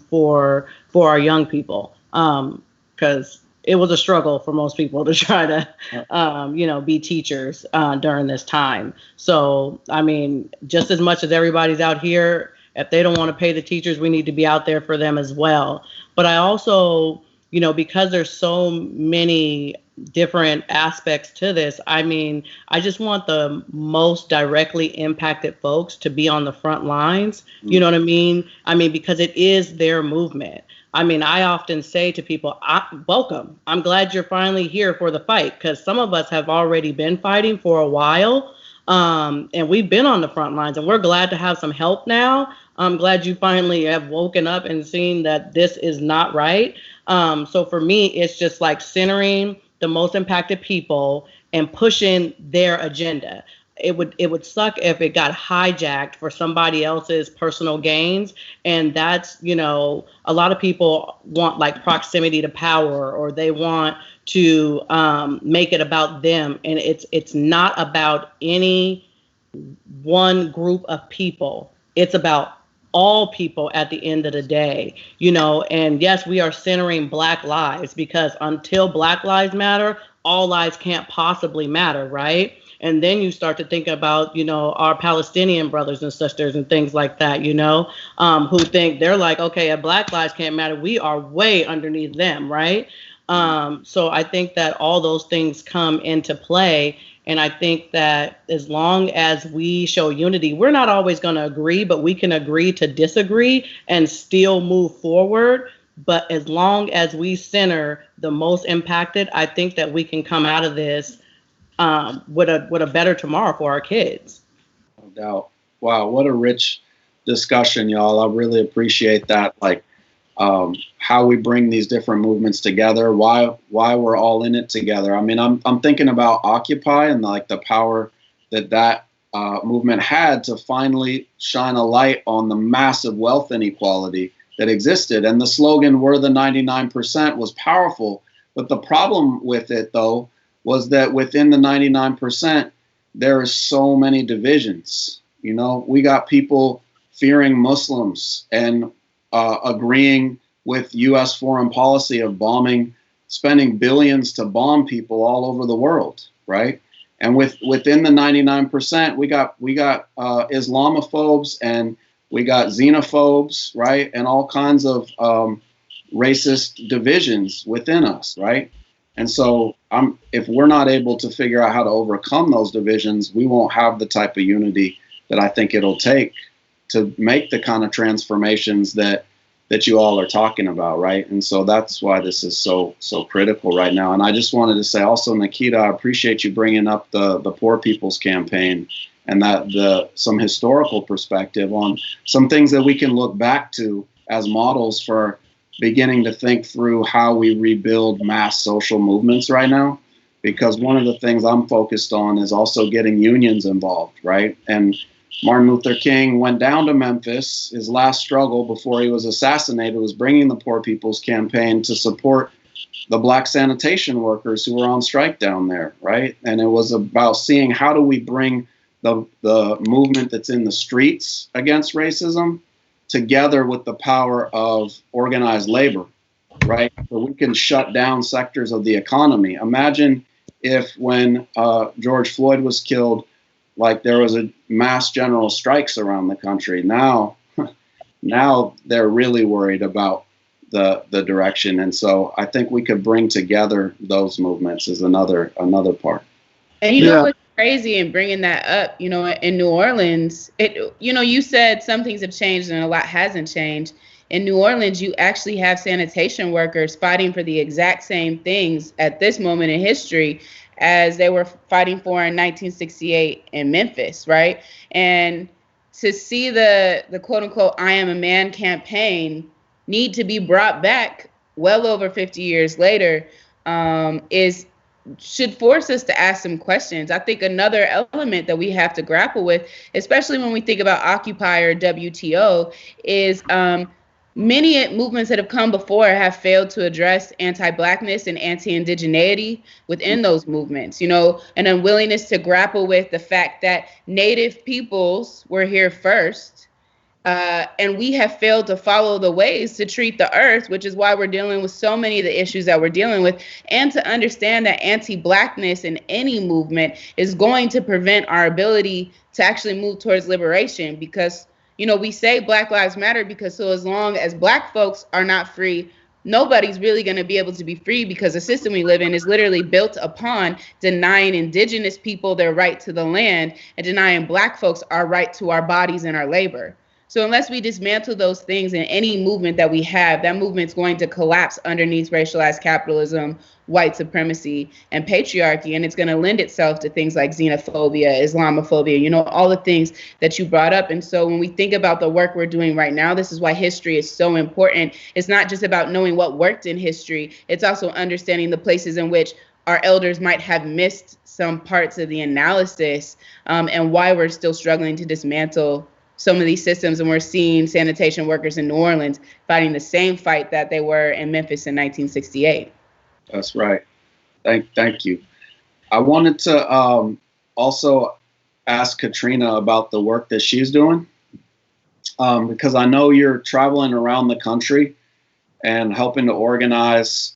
for our young people, because it was a struggle for most people to try to be teachers during this time. So I mean, just as much as everybody's out here, if they don't want to pay the teachers, we need to be out there for them as well. But I also, because there's so many different aspects to this, I mean, I just want the most directly impacted folks to be on the front lines. You know what I mean? I mean, because it is their movement. I mean, I often say to people, welcome. I'm glad you're finally here for the fight, because some of us have already been fighting for a while. And we've been on the front lines, and we're glad to have some help now. I'm glad you finally have woken up and seen that this is not right. So for me, it's just like centering the most impacted people and pushing their agenda. It would suck if it got hijacked for somebody else's personal gains. And that's, a lot of people want like proximity to power, or they want to make it about them. And it's not about any one group of people. It's about all people at the end of the day, and yes, we are centering Black lives, because until Black lives matter, all lives can't possibly matter, right? And then you start to think about, our Palestinian brothers and sisters and things like that, who think they're like, okay, if Black lives can't matter, we are way underneath them, right? So I think that all those things come into play. And I think that as long as we show unity, we're not always going to agree, but we can agree to disagree and still move forward. But as long as we center the most impacted, I think that we can come out of this with a better tomorrow for our kids. No doubt. Wow, what a rich discussion, y'all. I really appreciate that. Like how we bring these different movements together, why we're all in it together. I mean, I'm thinking about Occupy and like the power that movement had to finally shine a light on the massive wealth inequality that existed. And the slogan, "We're the 99%" was powerful. But the problem with it, though, was that within the 99%, there are so many divisions. We got people fearing Muslims and agreeing with U.S. foreign policy of spending billions to bomb people all over the world, right? And within the 99%, we got Islamophobes, and we got xenophobes, right? And all kinds of racist divisions within us, right? And so if we're not able to figure out how to overcome those divisions, we won't have the type of unity that I think it'll take to make the kind of transformations that you all are talking about, right? And so that's why this is so critical right now. And I just wanted to say also, Nikkita, I appreciate you bringing up the Poor People's Campaign, and that some historical perspective on some things that we can look back to as models for beginning to think through how we rebuild mass social movements right now. Because one of the things I'm focused on is also getting unions involved, right? And Martin Luther King went down to Memphis. His last struggle before he was assassinated was bringing the Poor People's Campaign to support the Black sanitation workers who were on strike down there, right? And it was about seeing how do we bring the movement that's in the streets against racism together with the power of organized labor, right? So we can shut down sectors of the economy. Imagine if when George Floyd was killed, like there was a mass general strikes around the country. Now they're really worried about the direction. And so I think we could bring together those movements is another part. And you know what's crazy in bringing that up, you know, in New Orleans, you said some things have changed and a lot hasn't changed. In New Orleans, you actually have sanitation workers fighting for the exact same things at this moment in history as they were fighting for in 1968 in Memphis, right? And to see the quote unquote I Am a Man campaign need to be brought back well over 50 years later should force us to ask some questions. I think another element that we have to grapple with, especially when we think about Occupy or WTO, is many movements that have come before have failed to address anti-Blackness and anti-indigeneity within those movements, you know, an unwillingness to grapple with the fact that Native peoples were here first. And we have failed to follow the ways to treat the earth, which is why we're dealing with so many of the issues that we're dealing with, and to understand that anti-Blackness in any movement is going to prevent our ability to actually move towards liberation. Because, you know, we say Black Lives Matter because so as long as Black folks are not free, nobody's really going to be able to be free, because the system we live in is literally built upon denying Indigenous people their right to the land and denying Black folks our right to our bodies and our labor. So unless we dismantle those things in any movement that we have, that movement's going to collapse underneath racialized capitalism, white supremacy, and patriarchy. And it's going to lend itself to things like xenophobia, Islamophobia, you know, all the things that you brought up. And so when we think about the work we're doing right now, this is why history is so important. It's not just about knowing what worked in history. It's also understanding the places in which our elders might have missed some parts of the analysis, and why we're still struggling to dismantle some of these systems. And we're seeing sanitation workers in New Orleans fighting the same fight that they were in Memphis in 1968. That's right. Thank you. I wanted to also ask Katrina about the work that she's doing, because I know you're traveling around the country and helping to organize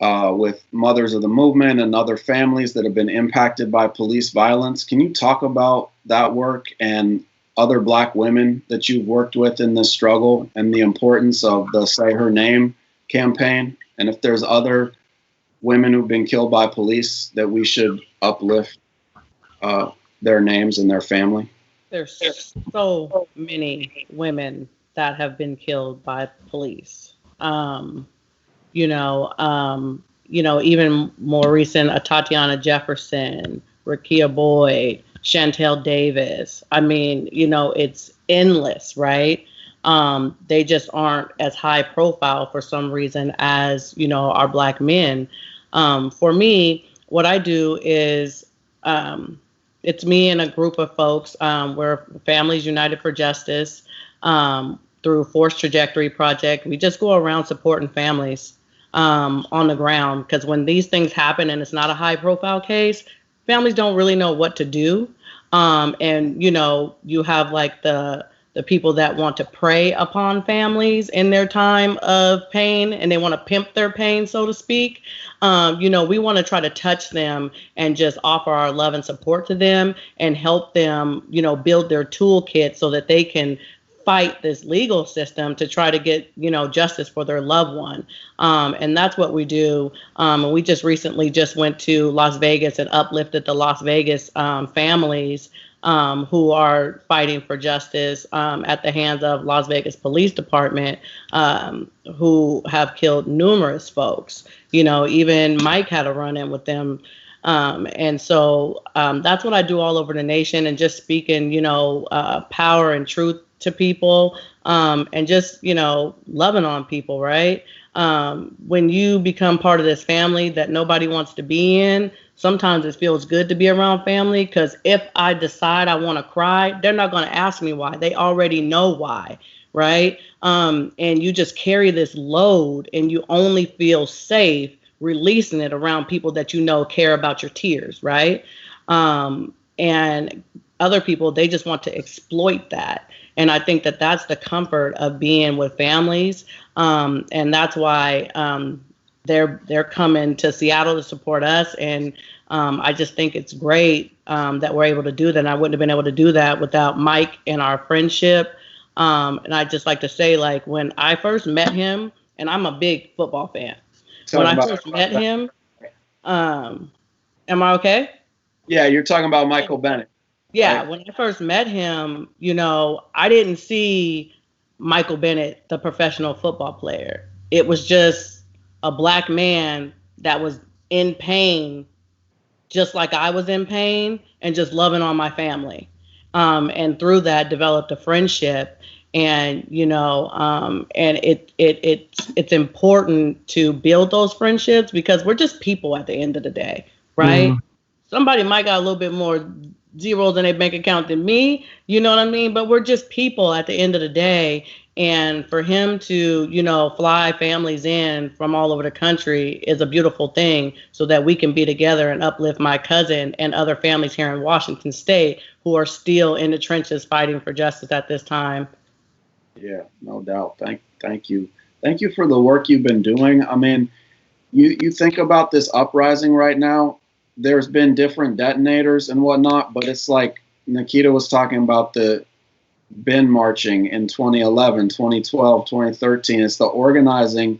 with mothers of the movement and other families that have been impacted by police violence. Can you talk about that work and other Black women that you've worked with in this struggle and the importance of the Say Her Name campaign? And if there's other women who've been killed by police that we should uplift their names and their family? There's so many women that have been killed by police. Even more recent, Tatiana Jefferson, Rakia Boyd, Chantel Davis. I mean, you know, it's endless, right? They just aren't as high profile for some reason as, you know, our Black men. For me, what I do is, it's me and a group of folks. We're Families United for Justice, through Forced Trajectory Project. We just go around supporting families on the ground, because when these things happen and it's not a high profile case, families don't really know what to do. And, you know, you have like the people that want to prey upon families in their time of pain, and they want to pimp their pain, so to speak. We want to try to touch them and just offer our love and support to them and help them, you know, build their toolkit so that they can fight this legal system to try to get, you know, justice for their loved one. And that's what we do. And we just recently went to Las Vegas and uplifted the Las Vegas families who are fighting for justice at the hands of Las Vegas Police Department, who have killed numerous folks. You know, even Mike had a run-in with them. And so that's what I do all over the nation, and just speaking, you know, power and truth to people, and just, loving on people, right? When you become part of this family that nobody wants to be in, sometimes it feels good to be around family, because if I decide I want to cry, they're not going to ask me why. They already know why, right? And you just carry this load, and you only feel safe releasing it around people that care about your tears, right? And other people, they just want to exploit that. And I think that that's the comfort of being with families. And that's why they're coming to Seattle to support us. And I just think it's great that we're able to do that. And I wouldn't have been able to do that without Mike and our friendship. And I just like to say, like, when I first met him, and I'm a big football fan. When I first met him, am I okay? Yeah, you're talking about Michael Bennett. Yeah, right? when I first met him, I didn't see Michael Bennett, the professional football player. It was just a Black man that was in pain, just like I was in pain, and just loving on my family. And through that, developed a friendship. And and it's important to build those friendships, because we're just people at the end of the day, right? Mhm. Somebody might got a little bit more zeros in their bank account than me, you know what I mean? But we're just people at the end of the day. And for him to, fly families in from all over the country is a beautiful thing, so that we can be together and uplift my cousin and other families here in Washington State who are still in the trenches fighting for justice at this time. Yeah, no doubt. Thank you. Thank you for the work you've been doing. I mean, you think about this uprising right now, there's been different detonators and whatnot, but it's like Nikkita was talking about the bin marching in 2011, 2012, 2013. It's the organizing,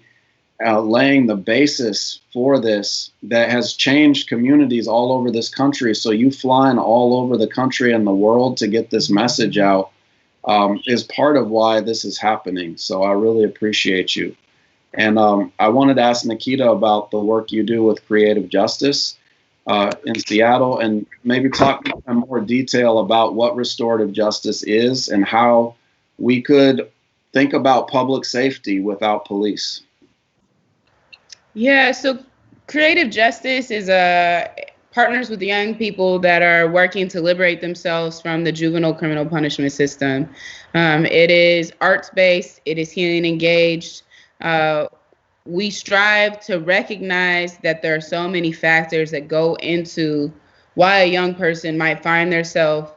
laying the basis for this that has changed communities all over this country. So you flying all over the country and the world to get this message out is part of why this is happening. So I really appreciate you. And I wanted to ask Nikkita about the work you do with Creative Justice in Seattle, and maybe talk in more detail about what restorative justice is and how we could think about public safety without police. Yeah, so Creative Justice is partners with young people that are working to liberate themselves from the juvenile criminal punishment system. It is arts-based, it is healing engaged. We strive to recognize that there are so many factors that go into why a young person might find themselves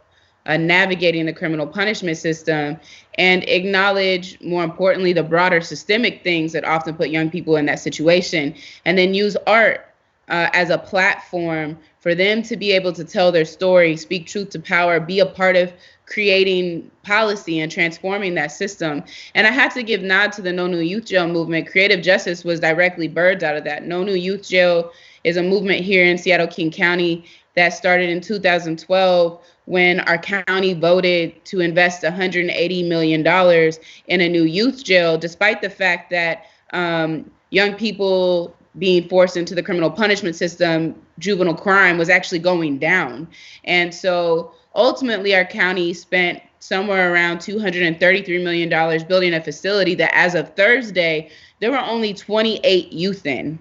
navigating the criminal punishment system, and acknowledge, more importantly, the broader systemic things that often put young people in that situation, and then use art as a platform for them to be able to tell their story, speak truth to power, be a part of creating policy and transforming that system. And I had to give nod to the No New Youth Jail movement. Creative Justice was directly birthed out of that. No New Youth Jail is a movement here in Seattle, King County that started in 2012 when our county voted to invest $180 million in a new youth jail, despite the fact that young people being forced into the criminal punishment system, juvenile crime was actually going down. And so ultimately, our county spent somewhere around $233 million building a facility that, as of Thursday, there were only 28 youth in.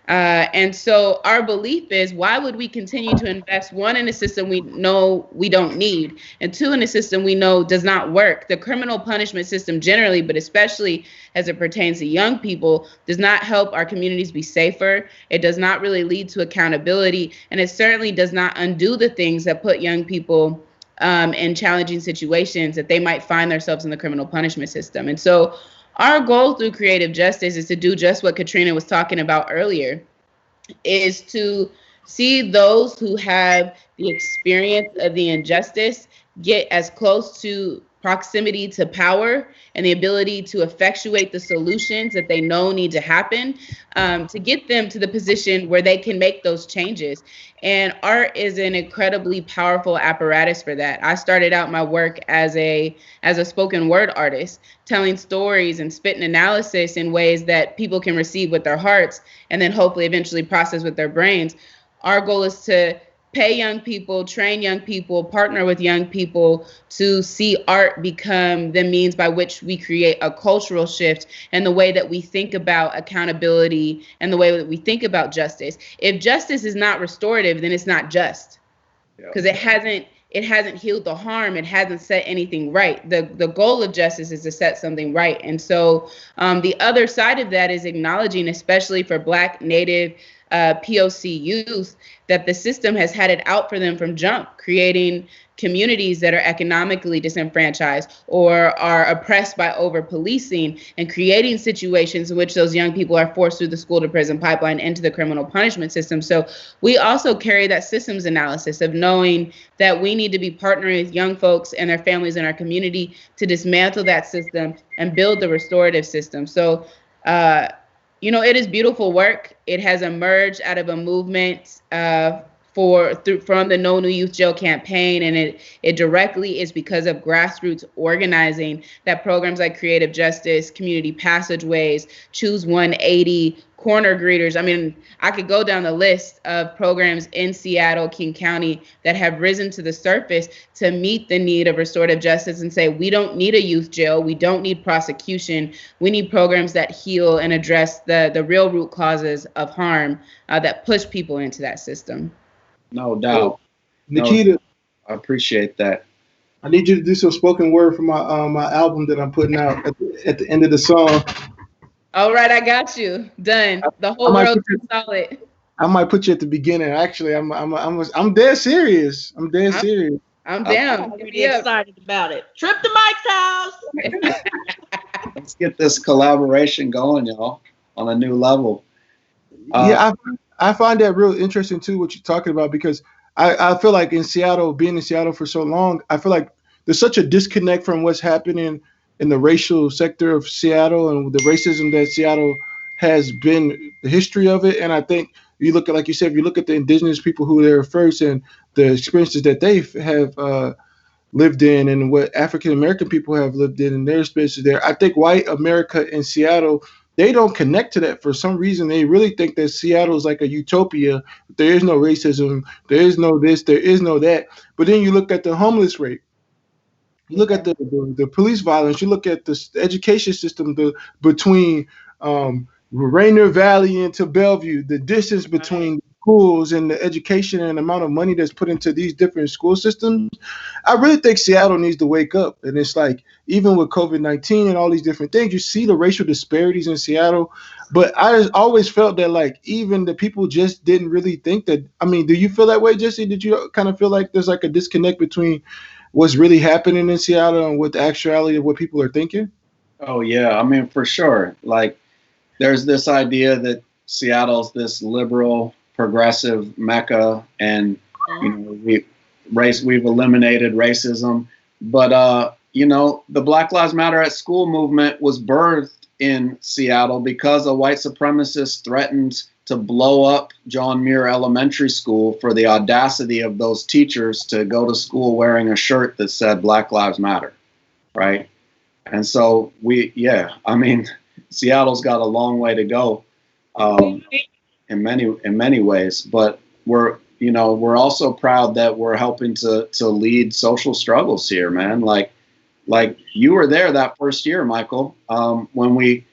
And so our belief is, why would we continue to invest, one, in a system we know we don't need, and two, in a system we know does not work? The criminal punishment system generally, but especially as it pertains to young people, does not help our communities be safer. It does not really lead to accountability, and it certainly does not undo the things that put young people in challenging situations that they might find themselves in the criminal punishment system. And so our goal through Creative Justice is to do just what Katrina was talking about earlier, is to see those who have the experience of the injustice get as close to proximity to power and the ability to effectuate the solutions that they know need to happen, to get them to the position where they can make those changes. And art is an incredibly powerful apparatus for that. I started out my work as a spoken word artist, telling stories and spitting analysis in ways that people can receive with their hearts and then hopefully eventually process with their brains. Our goal is to pay young people, train young people, partner with young people to see art become the means by which we create a cultural shift in the way that we think about accountability and the way that we think about justice. If justice is not restorative, then it's not just, because it hasn't healed the harm. It hasn't set anything right. The goal of justice is to set something right. And so the other side of that is acknowledging, especially for Black, Native, POC youth, that the system has had it out for them from jump, creating communities that are economically disenfranchised or are oppressed by over-policing, and creating situations in which those young people are forced through the school to prison pipeline into the criminal punishment system. So we also carry that systems analysis of knowing that we need to be partnering with young folks and their families in our community to dismantle that system and build the restorative system. So it is beautiful work. It has emerged out of a movement from the No New Youth Jail campaign, and it directly is because of grassroots organizing that programs like Creative Justice, Community Passageways, Choose 180, Corner Greeters. I mean, I could go down the list of programs in Seattle, King County, that have risen to the surface to meet the need of restorative justice and say, we don't need a youth jail, we don't need prosecution, we need programs that heal and address the real root causes of harm that push people into that system. No doubt. Nikkita, I appreciate that. I need you to do some spoken word for my album that I'm putting out at the end of the song. All right, I got you. Done. The whole world is solid. I might put you at the beginning. Actually, I'm dead serious. I'm dead serious. I'm down. I'm pretty excited about it. Trip to Mike's house. Let's get this collaboration going, y'all, on a new level. I find that real interesting too, what you're talking about, because I feel like being in Seattle for so long, I feel like there's such a disconnect from what's happening in the racial sector of Seattle and the racism that Seattle has been, the history of it. And I think you look at, like you said, if you look at the indigenous people who were there first and the experiences that they have lived in and what African-American people have lived in their experiences there, I think white America in Seattle, they don't connect to that for some reason. They really think that Seattle is like a utopia. There is no racism. There is no this. There is no that. But then you look at the homeless rate. You look at the police violence. You look at the education system between Rainier Valley into Bellevue, the distance between schools and the education and the amount of money that's put into these different school systems. I really think Seattle needs to wake up. And it's like, even with COVID-19 and all these different things, you see the racial disparities in Seattle. But I always felt that, like, even the people just didn't really think that. I mean, do you feel that way, Jesse? Did you kind of feel like there's like a disconnect between what's really happening in Seattle and what the actuality of what people are thinking? Oh, yeah. I mean, for sure. Like, there's this idea that Seattle's this liberal, progressive Mecca, and we've eliminated racism. But the Black Lives Matter at School movement was birthed in Seattle because a white supremacist threatened to blow up John Muir Elementary School for the audacity of those teachers to go to school wearing a shirt that said Black Lives Matter, right? And so Seattle's got a long way to go in many ways, but we're also proud that we're helping to lead social struggles here, man. Like you were there that first year, Michael, when we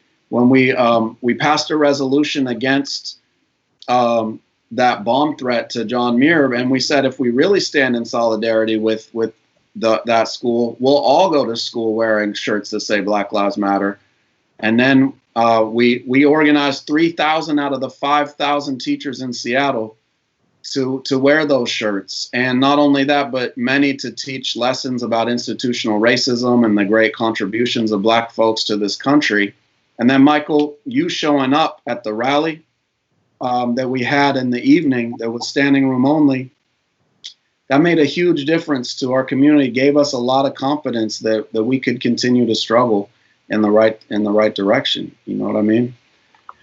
passed a resolution against that bomb threat to John Muir, and we said if we really stand in solidarity with that school, we'll all go to school wearing shirts that say Black Lives Matter. And then we organized 3,000 out of the 5,000 teachers in Seattle to wear those shirts. And not only that, but many to teach lessons about institutional racism and the great contributions of Black folks to this country. And then, Michael, you showing up at the rally that we had in the evening that was standing room only, that made a huge difference to our community, gave us a lot of confidence that we could continue to struggle in the right direction. You know what I mean?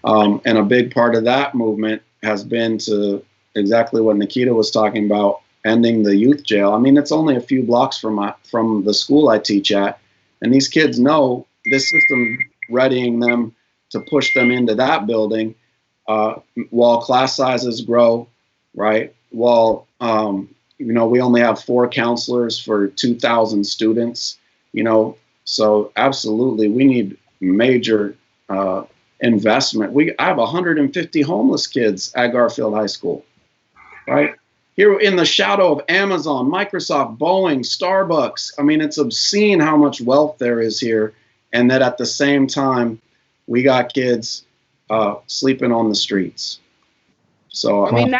And a big part of that movement has been to exactly what Nikkita was talking about, ending the youth jail. I mean, it's only a few blocks from the school I teach at, and these kids know this system readying them to push them into that building while class sizes grow, right? While We only have 4 counselors for 2,000 students, so absolutely we need major investment. I have 150 homeless kids at Garfield High School, right? Here in the shadow of Amazon, Microsoft, Boeing, Starbucks. I mean, it's obscene how much wealth there is here. And that at the same time, we got kids sleeping on the streets. So I mean,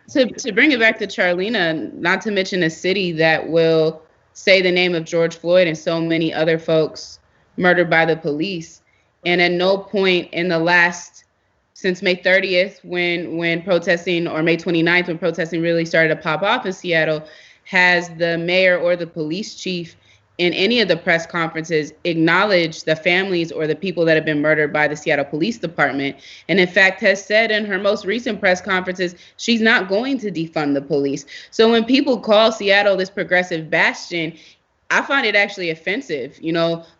to bring it back to Charleena, not to mention a city that will say the name of George Floyd and so many other folks murdered by the police. And at no point in the last, since May 30th, when protesting, or May 29th, when protesting really started to pop off in Seattle, has the mayor or the police chief in any of the press conferences acknowledged the families or the people that have been murdered by the Seattle Police Department. And in fact has said in her most recent press conferences, she's not going to defund the police. So when people call Seattle this progressive bastion, I find it actually offensive,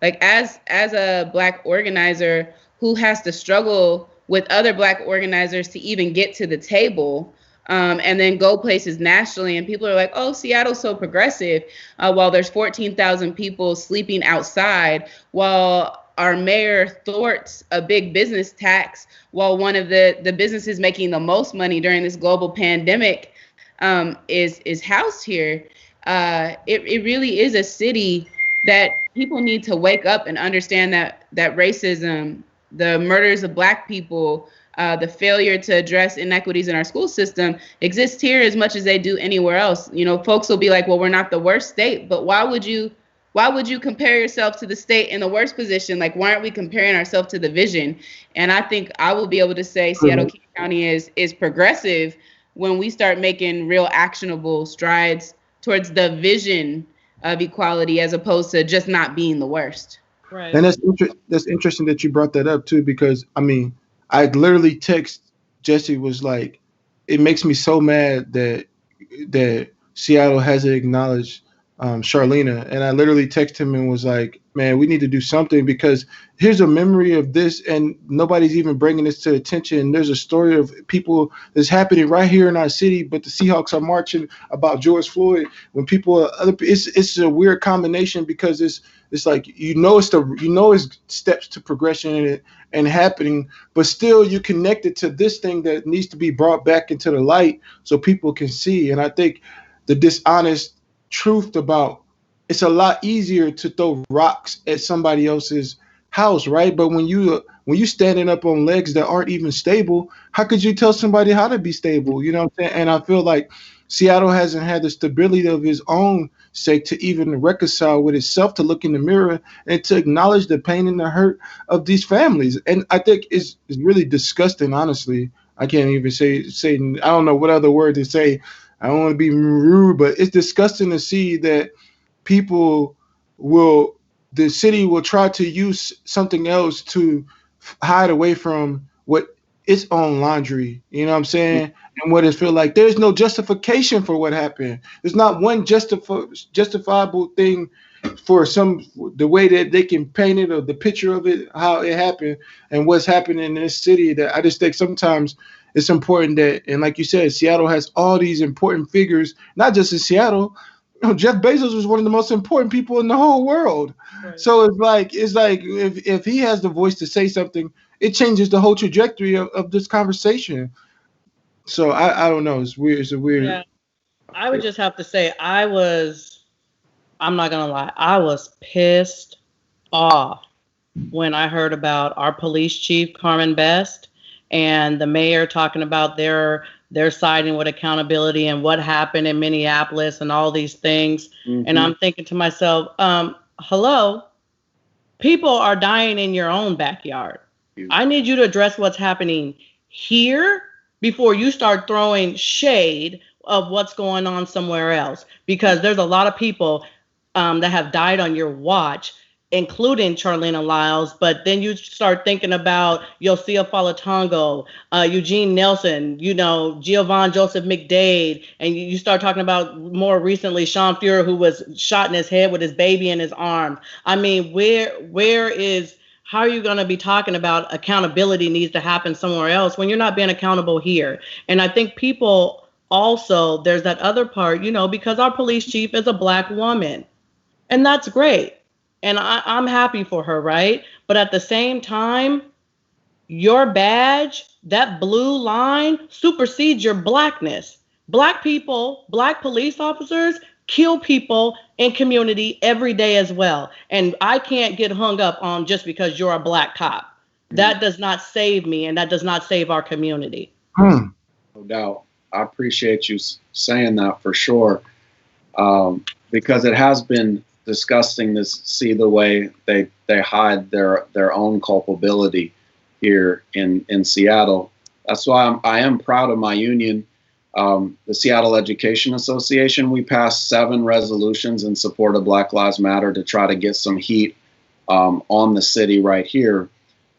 like as a Black organizer who has to struggle with other Black organizers to even get to the table, and then go places nationally, and people are like, oh, Seattle's so progressive, while there's 14,000 people sleeping outside, while our mayor thwarts a big business tax, while one of the businesses making the most money during this global pandemic is housed here. It really is a city that people need to wake up and understand that racism, the murders of Black people, the failure to address inequities in our school system exists here as much as they do anywhere else. Folks will be like, well, we're not the worst state, but why would you compare yourself to the state in the worst position? Like, why aren't we comparing ourselves to the vision? And I think I will be able to say Seattle County is progressive when we start making real actionable strides towards the vision of equality, as opposed to just not being the worst. Right. And that's interesting that you brought that up too, because I literally text Jesse, was like, it makes me so mad that Seattle hasn't acknowledged Charleena. And I literally texted him and was like, man, we need to do something, because here's a memory of this and nobody's even bringing this to attention. There's a story of people that's happening right here in our city, but the Seahawks are marching about George Floyd when people it's a weird combination, because it's like, it's steps to progression and happening, but still you connected to this thing that needs to be brought back into the light so people can see. And I think the dishonest truth about, it's a lot easier to throw rocks at somebody else's house, right? But when you standing up on legs that aren't even stable, how could you tell somebody how to be stable? You know what I'm saying? And I feel like Seattle hasn't had the stability of its own sake to even reconcile with itself, to look in the mirror and to acknowledge the pain and the hurt of these families. And I think it's really disgusting, honestly. I can't even say I don't know what other word to say. I don't want to be rude, but it's disgusting to see that the city will try to use something else to hide away from what its own laundry, you know what I'm saying? And what it feel like. There's no justification for what happened. There's not one justifiable thing for the way that they can paint it, or the picture of it, how it happened and what's happening in this city, that I just think sometimes it's important that, and like you said, Seattle has all these important figures, not just in Seattle. Jeff Bezos was one of the most important people in the whole world. Right. So it's like if he has the voice to say something, it changes the whole trajectory of this conversation. So I don't know. It's weird. It's a weird. Yeah. I would just have to say I'm not going to lie, I was pissed off when I heard about our police chief, Carmen Best, and the mayor talking about their siding with accountability and what happened in Minneapolis and all these things. Mm-hmm. And I'm thinking to myself, hello, people are dying in your own backyard. I need you to address what's happening here before you start throwing shade of what's going on somewhere else, because there's a lot of people that have died on your watch, including Charleena Lyles. But then you start thinking about Yosia Falatongo, Eugene Nelson, Giovanni Joseph McDade, and you start talking about more recently Sean Fuhrer, who was shot in his head with his baby in his arms. I mean, how are you going to be talking about accountability needs to happen somewhere else when you're not being accountable here? And I think people also there's that other part, because our police chief is a Black woman, and that's great. And I'm happy for her, right? But at the same time, your badge, that blue line, supersedes your Blackness. Black people, Black police officers kill people in community every day as well. And I can't get hung up on just because you're a Black cop. That does not save me, and that does not save our community. No doubt. I appreciate you saying that for sure, because it has been disgusting to see the way they hide their own culpability here in Seattle. That's why I am proud of my union, the Seattle Education Association. We passed 7 resolutions in support of Black Lives Matter to try to get some heat on the city right here.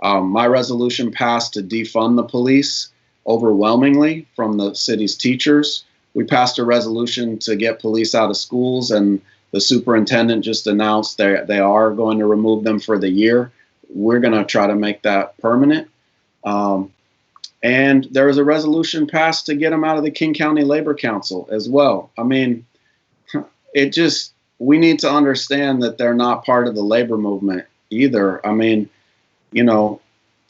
My resolution passed to defund the police overwhelmingly from the city's teachers. We passed a resolution to get police out of schools, and the superintendent just announced they are going to remove them for the year. We're going to try to make that permanent. And there was a resolution passed to get them out of the King County Labor Council as well. I mean, we need to understand that they're not part of the labor movement either. I mean,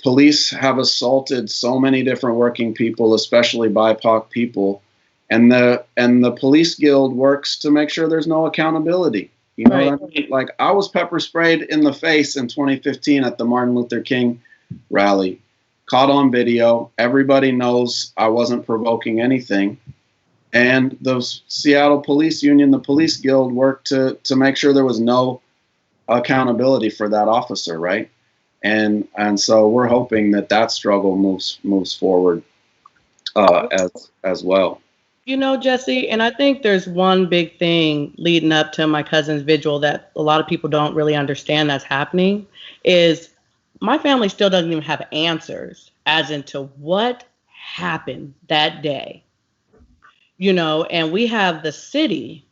police have assaulted so many different working people, especially BIPOC people, and the police guild works to make sure there's no accountability. You know what I mean? Like, I was pepper sprayed in the face in 2015 at the Martin Luther King rally, caught on video. Everybody knows I wasn't provoking anything. And the Seattle Police Union, the police guild, worked to make sure there was no accountability for that officer, right? And so we're hoping that struggle moves forward as well. Jesse, and I think there's one big thing leading up to my cousin's vigil that a lot of people don't really understand that's happening is my family still doesn't even have answers as into what happened that day. And we have the city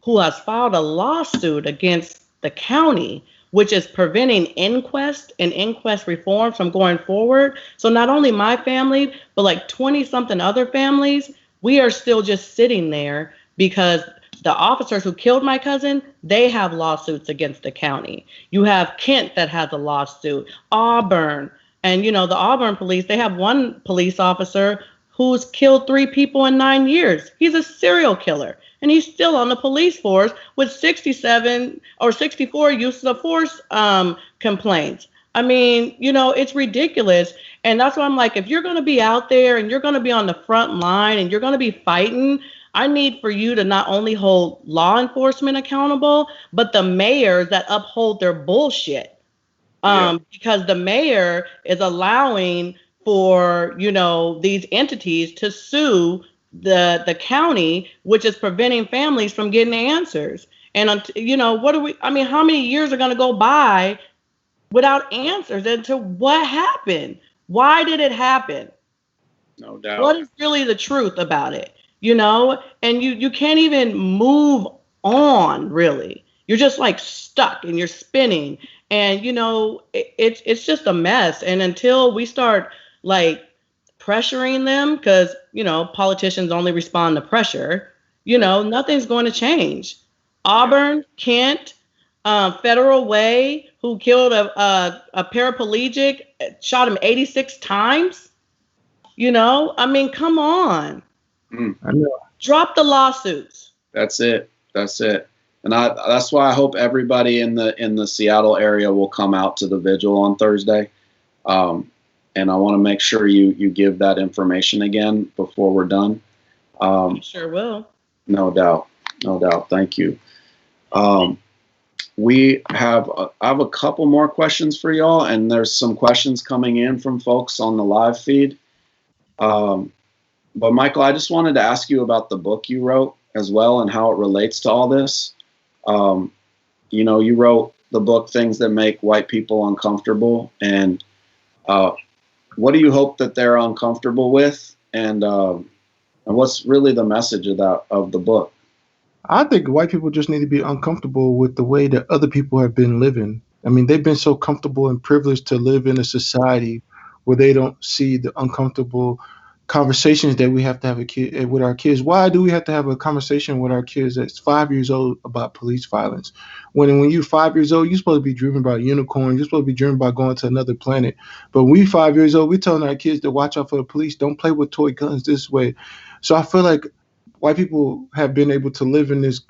who has filed a lawsuit against the county, which is preventing inquest and inquest reform from going forward. So not only my family, but like 20-something other families, we are still just sitting there because the officers who killed my cousin, they have lawsuits against the county. You have Kent that has a lawsuit, Auburn. And, the Auburn police, they have one police officer who's killed 3 people in 9 years. He's a serial killer. And he's still on the police force with 67 or 64 uses of force complaints. I mean, it's ridiculous. And that's why I'm like, if you're going to be out there and you're going to be on the front line and you're going to be fighting, I need for you to not only hold law enforcement accountable, but the mayors that uphold their bullshit. Because the mayor is allowing for, these entities to sue the county, which is preventing families from getting answers. And, how many years are going to go by without answers into what happened? Why did it happen? No doubt. What is really the truth about it? And you can't even move on, really. You're just like stuck and you're spinning. And, it's just a mess. And until we start like pressuring them, because, politicians only respond to pressure, nothing's going to change. Auburn, Kent, Federal Way, who killed a paraplegic, shot him 86 times. Come on. I know. Drop the lawsuits. That's it. And that's why I hope everybody in the Seattle area will come out to the vigil on Thursday. And I want to make sure you give that information again before we're done. Sure will. No doubt. Thank you. I have a couple more questions for y'all, and there's some questions coming in from folks on the live feed. But Michael, I just wanted to ask you about the book you wrote as well and how it relates to all this. You wrote the book, Things That Make White People Uncomfortable. And what do you hope that they're uncomfortable with? And what's really the message of the book? I think white people just need to be uncomfortable with the way that other people have been living. I mean, they've been so comfortable and privileged to live in a society where they don't see the uncomfortable conversations that we have to have with our kids. Why do we have to have a conversation with our kids that's 5 years old about police violence? When you're 5 years old, you're supposed to be dreaming about unicorns. You're supposed to be dreaming about going to another planet. But when we 5 years old, we're telling our kids to watch out for the police. Don't play with toy guns this way. So I feel like white people have been able to live in this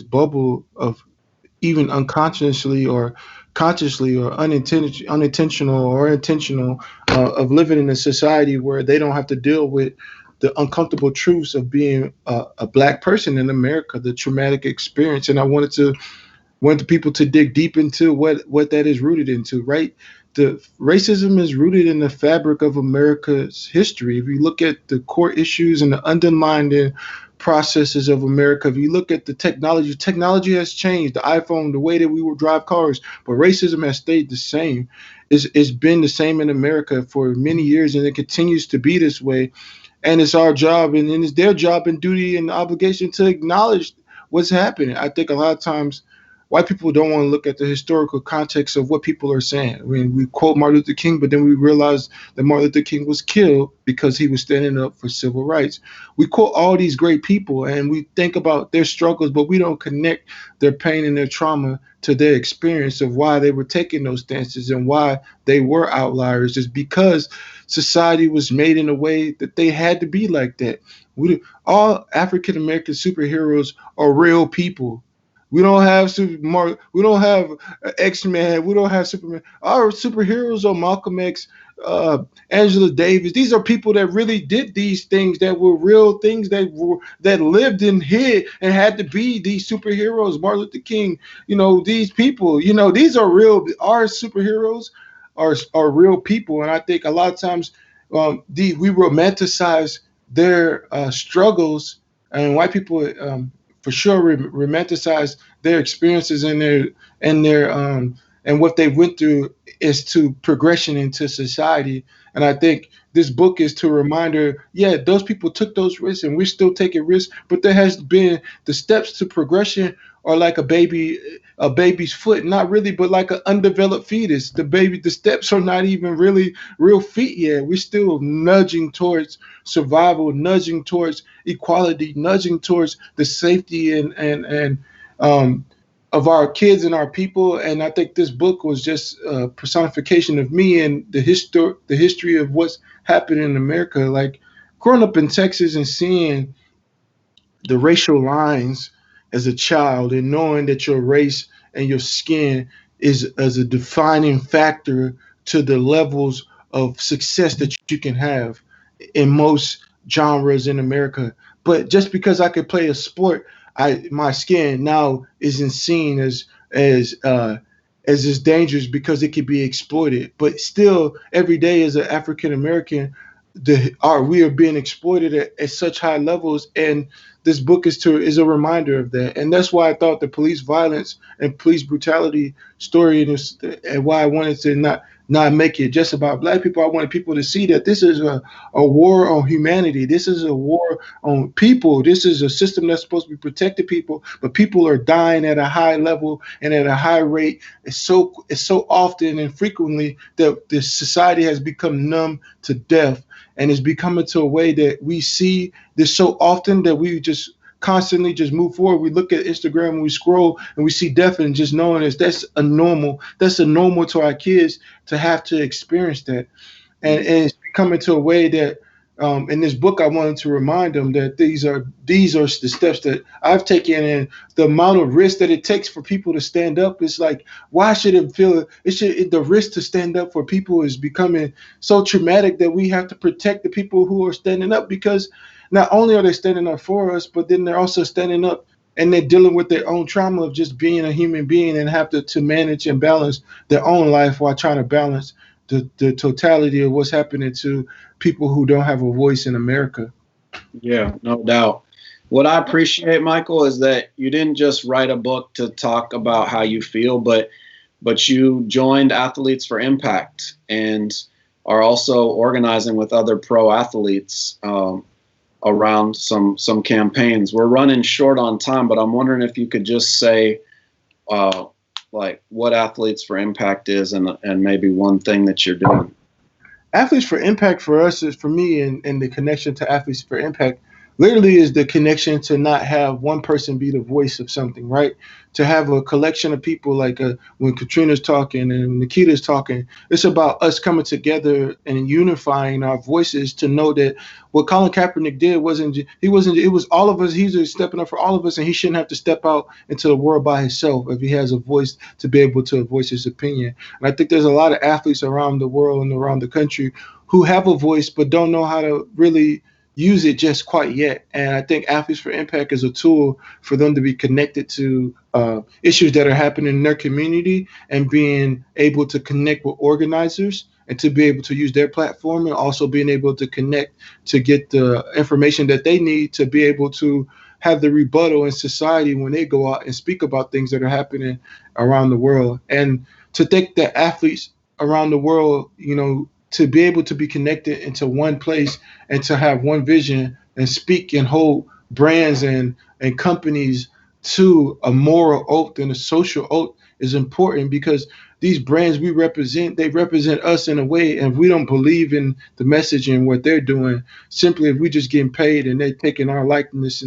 bubble of, even unconsciously or consciously or unintentional or intentional, of living in a society where they don't have to deal with the uncomfortable truths of being a black person in America, the traumatic experience. And I wanted the people to dig deep into what that is rooted into, right? The racism is rooted in the fabric of America's history. If you look at the core issues and the underlying processes of America, if you look at the technology has changed. The iPhone, the way that we will drive cars, but racism has stayed the same. It's been the same in America for many years, and it continues to be this way. And it's our job, and it's their job and duty and obligation to acknowledge what's happening. I think a lot of times white people don't want to look at the historical context of what people are saying. I mean, we quote Martin Luther King, but then we realize that Martin Luther King was killed because he was standing up for civil rights. We quote all these great people and we think about their struggles, but we don't connect their pain and their trauma to their experience of why they were taking those stances and why they were outliers. Is because society was made in a way that they had to be like that. All African American superheroes are real people. We don't have we don't have X-Men. We don't have Superman. Our superheroes are Malcolm X, Angela Davis. These are people that really did these things, that were real things, that lived and hid and had to be these superheroes. Martin Luther King. These people. These are real. Our superheroes are real people, and I think a lot of times we romanticize their struggles, and white people. For sure romanticize their experiences and their and what they went through is to progression into society. And I think this book is to reminder, yeah, those people took those risks and we're still taking risks, but there has been the steps to progression are like a baby's foot, not really, but like an undeveloped fetus. The steps are not even really real feet yet. We're still nudging towards survival, nudging towards equality, nudging towards the safety and of our kids and our people. And I think this book was just a personification of me and the history of what's happened in America. Like growing up in Texas and seeing the racial lines as a child and knowing that your race and your skin is as a defining factor to the levels of success that you can have in most genres in America. But just because I could play a sport, my skin now isn't seen as dangerous because it could be exploited. But still, every day as an African American, we are being exploited at such high levels, and this book is a reminder of that. And that's why I thought the police violence and police brutality story and why I wanted to not make it just about black people. I wanted people to see that this is a war on humanity. This is a war on people. This is a system that's supposed to be protecting people, but people are dying at a high level and at a high rate. It's so often and frequently that this society has become numb to death. And it's becoming to a way that we see this so often that we just constantly just move forward. We look at Instagram and we scroll and we see death and just knowing that's a normal to our kids to have to experience that. And it's becoming to a way that in this book, I wanted to remind them that these are the steps that I've taken, and the amount of risk that it takes for people to stand up. It's like, why should the risk to stand up for people is becoming so traumatic that we have to protect the people who are standing up, because not only are they standing up for us, but then they're also standing up and they're dealing with their own trauma of just being a human being and have to manage and balance their own life while trying to balance the totality of what's happening to people who don't have a voice in America. Yeah, no doubt. What I appreciate, Michael, is that you didn't just write a book to talk about how you feel, but you joined Athletes for Impact and are also organizing with other pro athletes around some campaigns. We're running short on time, but I'm wondering if you could just say like what Athletes for Impact is and maybe one thing that you're doing. Athletes for Impact for us is, for me, and the connection to Athletes for Impact literally is the connection to not have one person be the voice of something, right? To have a collection of people like when Katrina's talking and Nikkita's talking, it's about us coming together and unifying our voices to know that what Colin Kaepernick did it was all of us. He's just stepping up for all of us, and he shouldn't have to step out into the world by himself if he has a voice to be able to voice his opinion. And I think there's a lot of athletes around the world and around the country who have a voice but don't know how to really use it just quite yet. And I think Athletes for Impact is a tool for them to be connected to issues that are happening in their community and being able to connect with organizers and to be able to use their platform, and also being able to connect to get the information that they need to be able to have the rebuttal in society when they go out and speak about things that are happening around the world. And to think that athletes around the world, to be able to be connected into one place and to have one vision and speak and hold brands and companies to a moral oath and a social oath is important, because these brands they represent us in a way, and we don't believe in the message and what they're doing. Simply, if we just getting paid and they're taking our likeness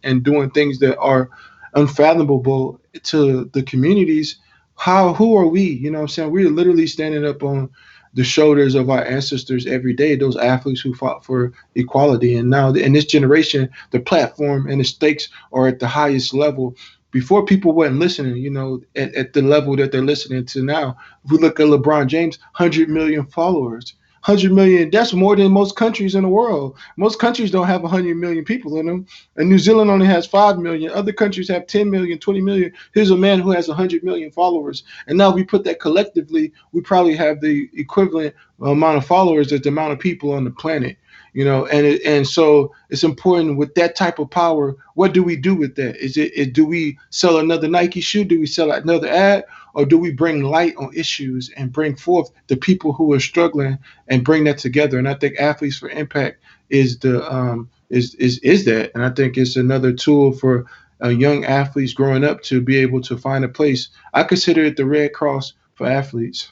and doing things that are unfathomable to the communities, who are we? You know what I'm saying? We're literally standing up on the shoulders of our ancestors every day, those athletes who fought for equality. And now in this generation, the platform and the stakes are at the highest level. Before, people weren't listening, at the level that they're listening to now. If we look at LeBron James, 100 million followers. 100 million, that's more than most countries in the world. Most countries don't have 100 million people in them. And New Zealand only has 5 million. Other countries have 10 million, 20 million. Here's a man who has 100 million followers. And now we put that collectively, we probably have the equivalent amount of followers as the amount of people on the planet. And so it's important with that type of power. What do we do with that? Do we sell another Nike shoe? Do we sell another ad? Or do we bring light on issues and bring forth the people who are struggling and bring that together? And I think Athletes for Impact is that. And I think it's another tool for young athletes growing up to be able to find a place. I consider it the Red Cross for athletes.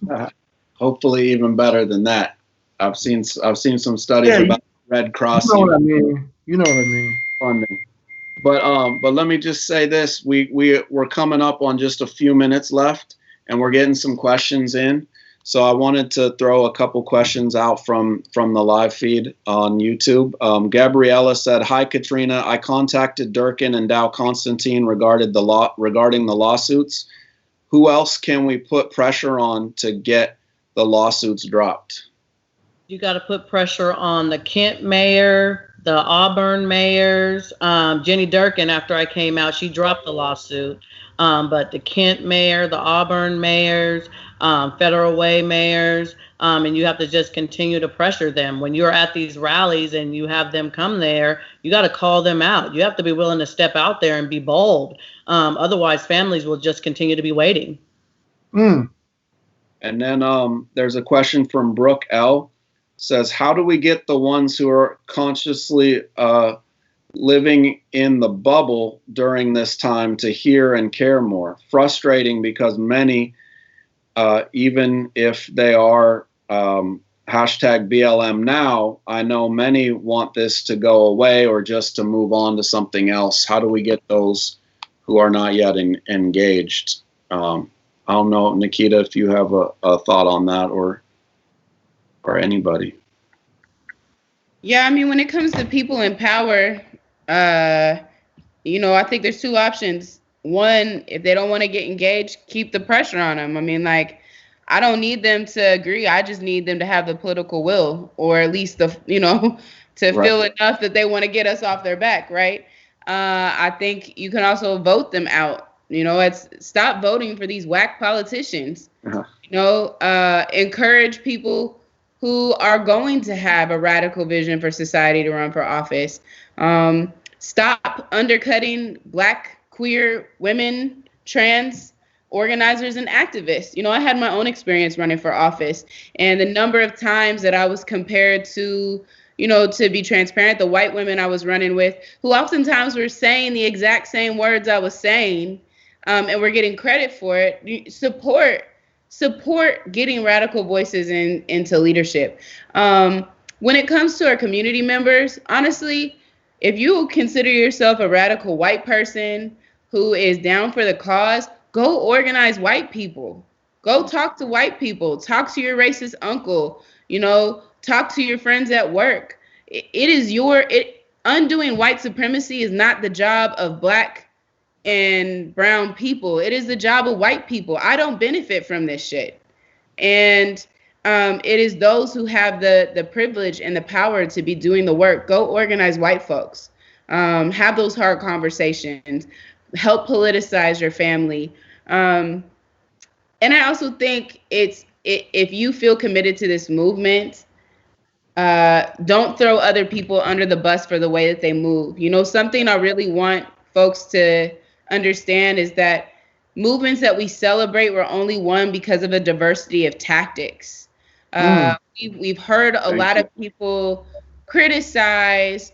Hopefully even better than that. I've seen some studies about Red Cross. You know what I mean. Funding. But let me just say this: we're coming up on just a few minutes left, and we're getting some questions in. So I wanted to throw a couple questions out from the live feed on YouTube. Gabriella said, "Hi Katrina, I contacted Durkin and Dow Constantine regarding the lawsuits. Who else can we put pressure on to get the lawsuits dropped?" You got to put pressure on the Kent mayor, the Auburn mayors. Jenny Durkin, after I came out, she dropped the lawsuit. But the Kent mayor, the Auburn mayors, Federal Way mayors, and you have to just continue to pressure them. When you're at these rallies and you have them come there, you got to call them out. You have to be willing to step out there and be bold. Otherwise, families will just continue to be waiting. And then there's a question from Brooke L. Says, how do we get the ones who are consciously living in the bubble during this time to hear and care more? Frustrating because many, even if they are hashtag BLM now, I know many want this to go away or just to move on to something else. How do we get those who are not yet engaged? I don't know, Nikkita, if you have a thought on that or anybody. Yeah, I mean, when it comes to people in power, I think there's two options. One, if they don't want to get engaged, keep the pressure on them. I mean, I don't need them to agree. I just need them to have the political will, or at least to feel enough that they want to get us off their back, right? I think you can also vote them out. Stop voting for these whack politicians. Encourage people who are going to have a radical vision for society to run for office. Stop undercutting Black, queer, women, trans organizers and activists. I had my own experience running for office, and the number of times that I was compared to, to be transparent, the white women I was running with, who oftentimes were saying the exact same words I was saying, and were getting credit for it. support getting radical voices into leadership. When it comes to our community members, honestly, if you consider yourself a radical white person who is down for the cause, go organize white people. Go talk to white people. Talk to your racist uncle. Talk to your friends at work. Undoing white supremacy is not the job of Black and brown people. It is the job of white people. I don't benefit from this shit. And it is those who have the privilege and the power to be doing the work. Go organize white folks. Have those hard conversations. Help politicize your family. And I also think if you feel committed to this movement, don't throw other people under the bus for the way that they move. Something I really want folks to understand is that movements that we celebrate were only won because of a diversity of tactics. We've heard a lot of people criticize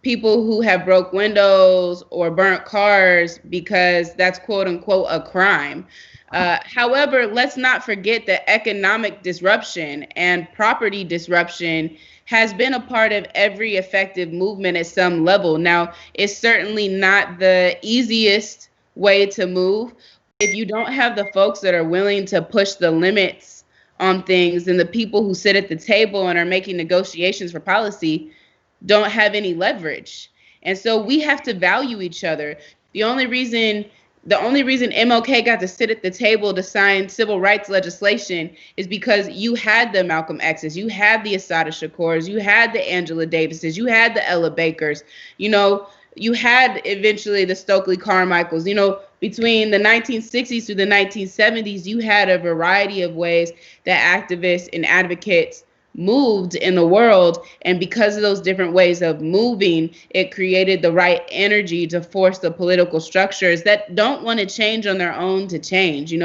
people who have broke windows or burnt cars because that's quote unquote a crime. However, let's not forget that economic disruption and property disruption has been a part of every effective movement at some level. Now, it's certainly not the easiest way to move. If you don't have the folks that are willing to push the limits on things, then the people who sit at the table and are making negotiations for policy don't have any leverage. And so we have to value each other. The only reason MLK got to sit at the table to sign civil rights legislation is because you had the Malcolm X's, you had the Assata Shakurs, you had the Angela Davises, you had the Ella Bakers, you had eventually the Stokely Carmichaels. Between the 1960s through the 1970s, you had a variety of ways that activists and advocates moved in the world. And because of those different ways of moving, it created the right energy to force the political structures that don't want to change on their own to change. You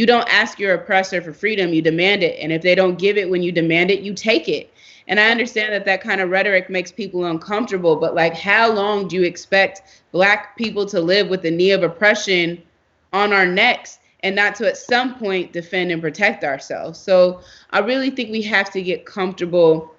don't ask your oppressor for freedom, you demand it. And if they don't give it when you demand it, you take it. And I understand that kind of rhetoric makes people uncomfortable, but how long do you expect Black people to live with the knee of oppression on our necks and not to at some point defend and protect ourselves? So I really think we have to get comfortable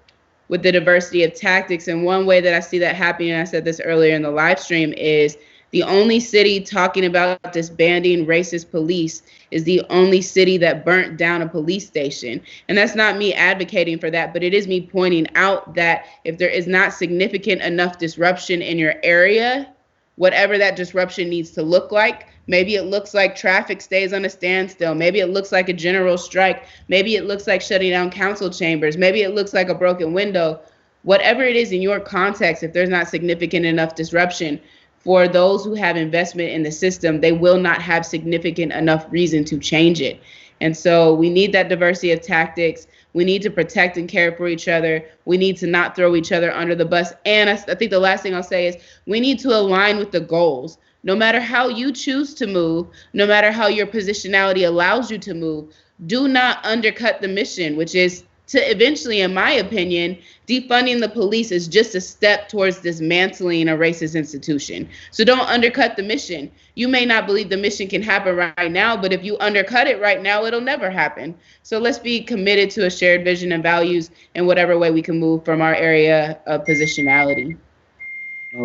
with the diversity of tactics. And one way that I see that happening, and I said this earlier in the live stream, is the only city talking about disbanding racist police is the only city that burnt down a police station. And that's not me advocating for that, but it is me pointing out that if there is not significant enough disruption in your area, whatever that disruption needs to look like, maybe it looks like traffic stays on a standstill. Maybe it looks like a general strike. Maybe it looks like shutting down council chambers. Maybe it looks like a broken window. Whatever it is in your context, if there's not significant enough disruption, for those who have investment in the system, they will not have significant enough reason to change it. And so we need that diversity of tactics. We need to protect and care for each other. We need to not throw each other under the bus. And I think the last thing I'll say is we need to align with the goals. No matter how you choose to move, no matter how your positionality allows you to move, do not undercut the mission, which is to eventually, in my opinion, defunding the police is just a step towards dismantling a racist institution. So don't undercut the mission. You may not believe the mission can happen right now, but if you undercut it right now, it'll never happen. So let's be committed to a shared vision and values in whatever way we can move from our area of positionality.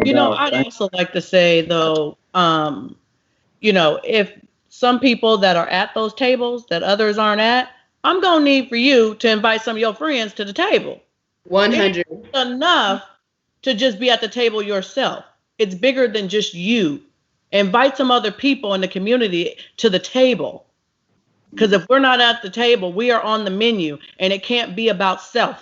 I'd also like to say, though, if some people that are at those tables that others aren't at, I'm going to need for you to invite some of your friends to the table. 100. It's enough to just be at the table yourself. It's bigger than just you. Invite some other people in the community to the table. Because if we're not at the table, we are on the menu, and it can't be about self.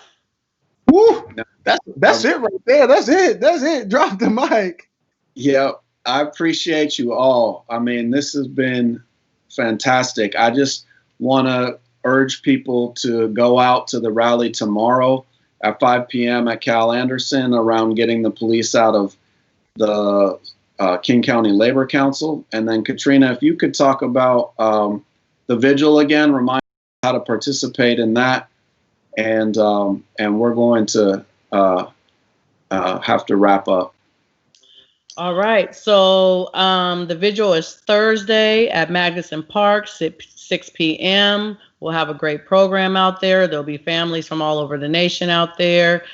Woo! That's it right there. That's it. Drop the mic. Yeah, I appreciate you all. I mean, this has been fantastic. I just want to urge people to go out to the rally tomorrow at 5 p.m. at Cal Anderson around getting the police out of the King County Labor Council. And then Katrina, if you could talk about the vigil again, remind how to participate in that. And we're going to have to wrap up. All right. So the vigil is Thursday at Magnuson Park, 6 p.m. We'll have a great program out there. There'll be families from all over the nation out there,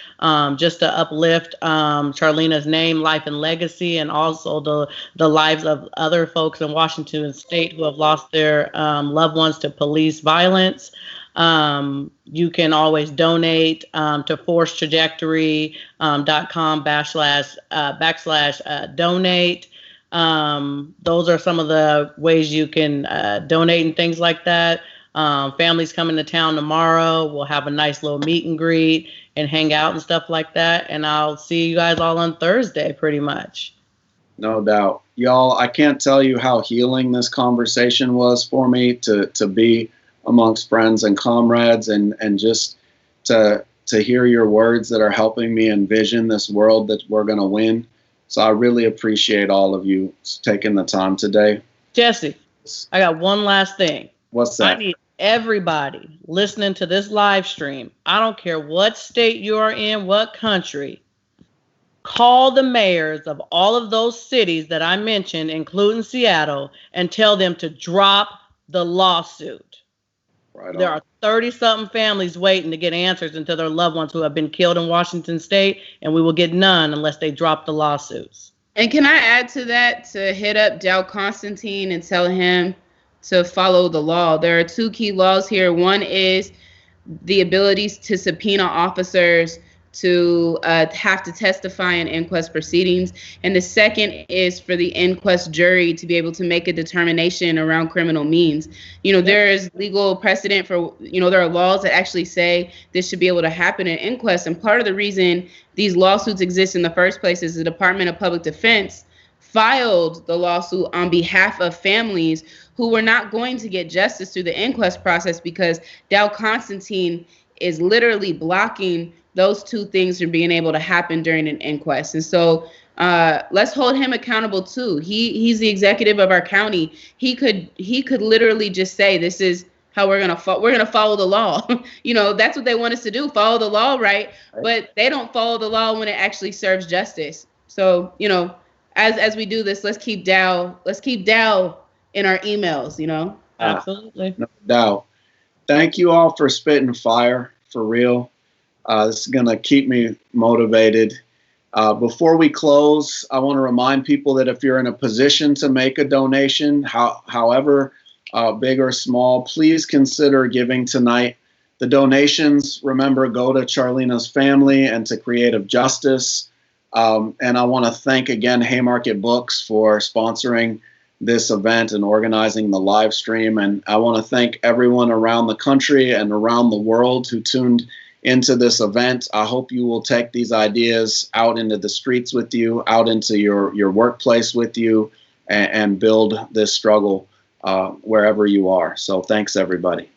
just to uplift Charlena's name, life, and legacy, and also the lives of other folks in Washington State who have lost their loved ones to police violence. You can always donate to forcetrajectory.com / donate. Those are some of the ways you can donate and things like that. Families coming to town tomorrow. We'll have a nice little meet and greet and hang out and stuff like that. And I'll see you guys all on Thursday, pretty much. No doubt. Y'all, I can't tell you how healing this conversation was for me to be amongst friends and comrades, and just to hear your words that are helping me envision this world that we're going to win. So I really appreciate all of you taking the time today. Jesse, I got one last thing. What's that? I need everybody listening to this live stream. I don't care what state you are in, what country. Call the mayors of all of those cities that I mentioned, including Seattle, and tell them to drop the lawsuit. Right There on. are 30-something families waiting to get answers into their loved ones who have been killed in Washington State, and we will get none unless they drop the lawsuits. And can I add to that to hit up Dow Constantine and tell him to follow the law? There are two key laws here. One is the ability to subpoena officers to have to testify in inquest proceedings. And the second is for the inquest jury to be able to make a determination around criminal means. You know, there is legal precedent for, you know, there are laws that actually say this should be able to happen in inquest. And part of the reason these lawsuits exist in the first place is the Department of Public Defense filed the lawsuit on behalf of families who were not going to get justice through the inquest process because Dow Constantine is literally blocking those two things from being able to happen during an inquest. And so let's hold him accountable too. He's the executive of our county. He could literally just say, this is how we're gonna follow the law. You know, that's what they want us to do, follow the law, right? But they don't follow the law when it actually serves justice. So, you know, as we do this, let's keep Dow in our emails, you know? Absolutely. No doubt. Thank you all for spitting fire, for real. This is going to keep me motivated. Before we close, I want to remind people that if you're in a position to make a donation, however big or small, please consider giving tonight. The donations, remember, go to Charlena's family and to Creative Justice. And I want to thank again Haymarket Books for sponsoring this event and organizing the live stream. And I want to thank everyone around the country and around the world who tuned into this event. I hope you will take these ideas out into the streets with you, out into your workplace with you, and build this struggle wherever you are. So thanks, everybody.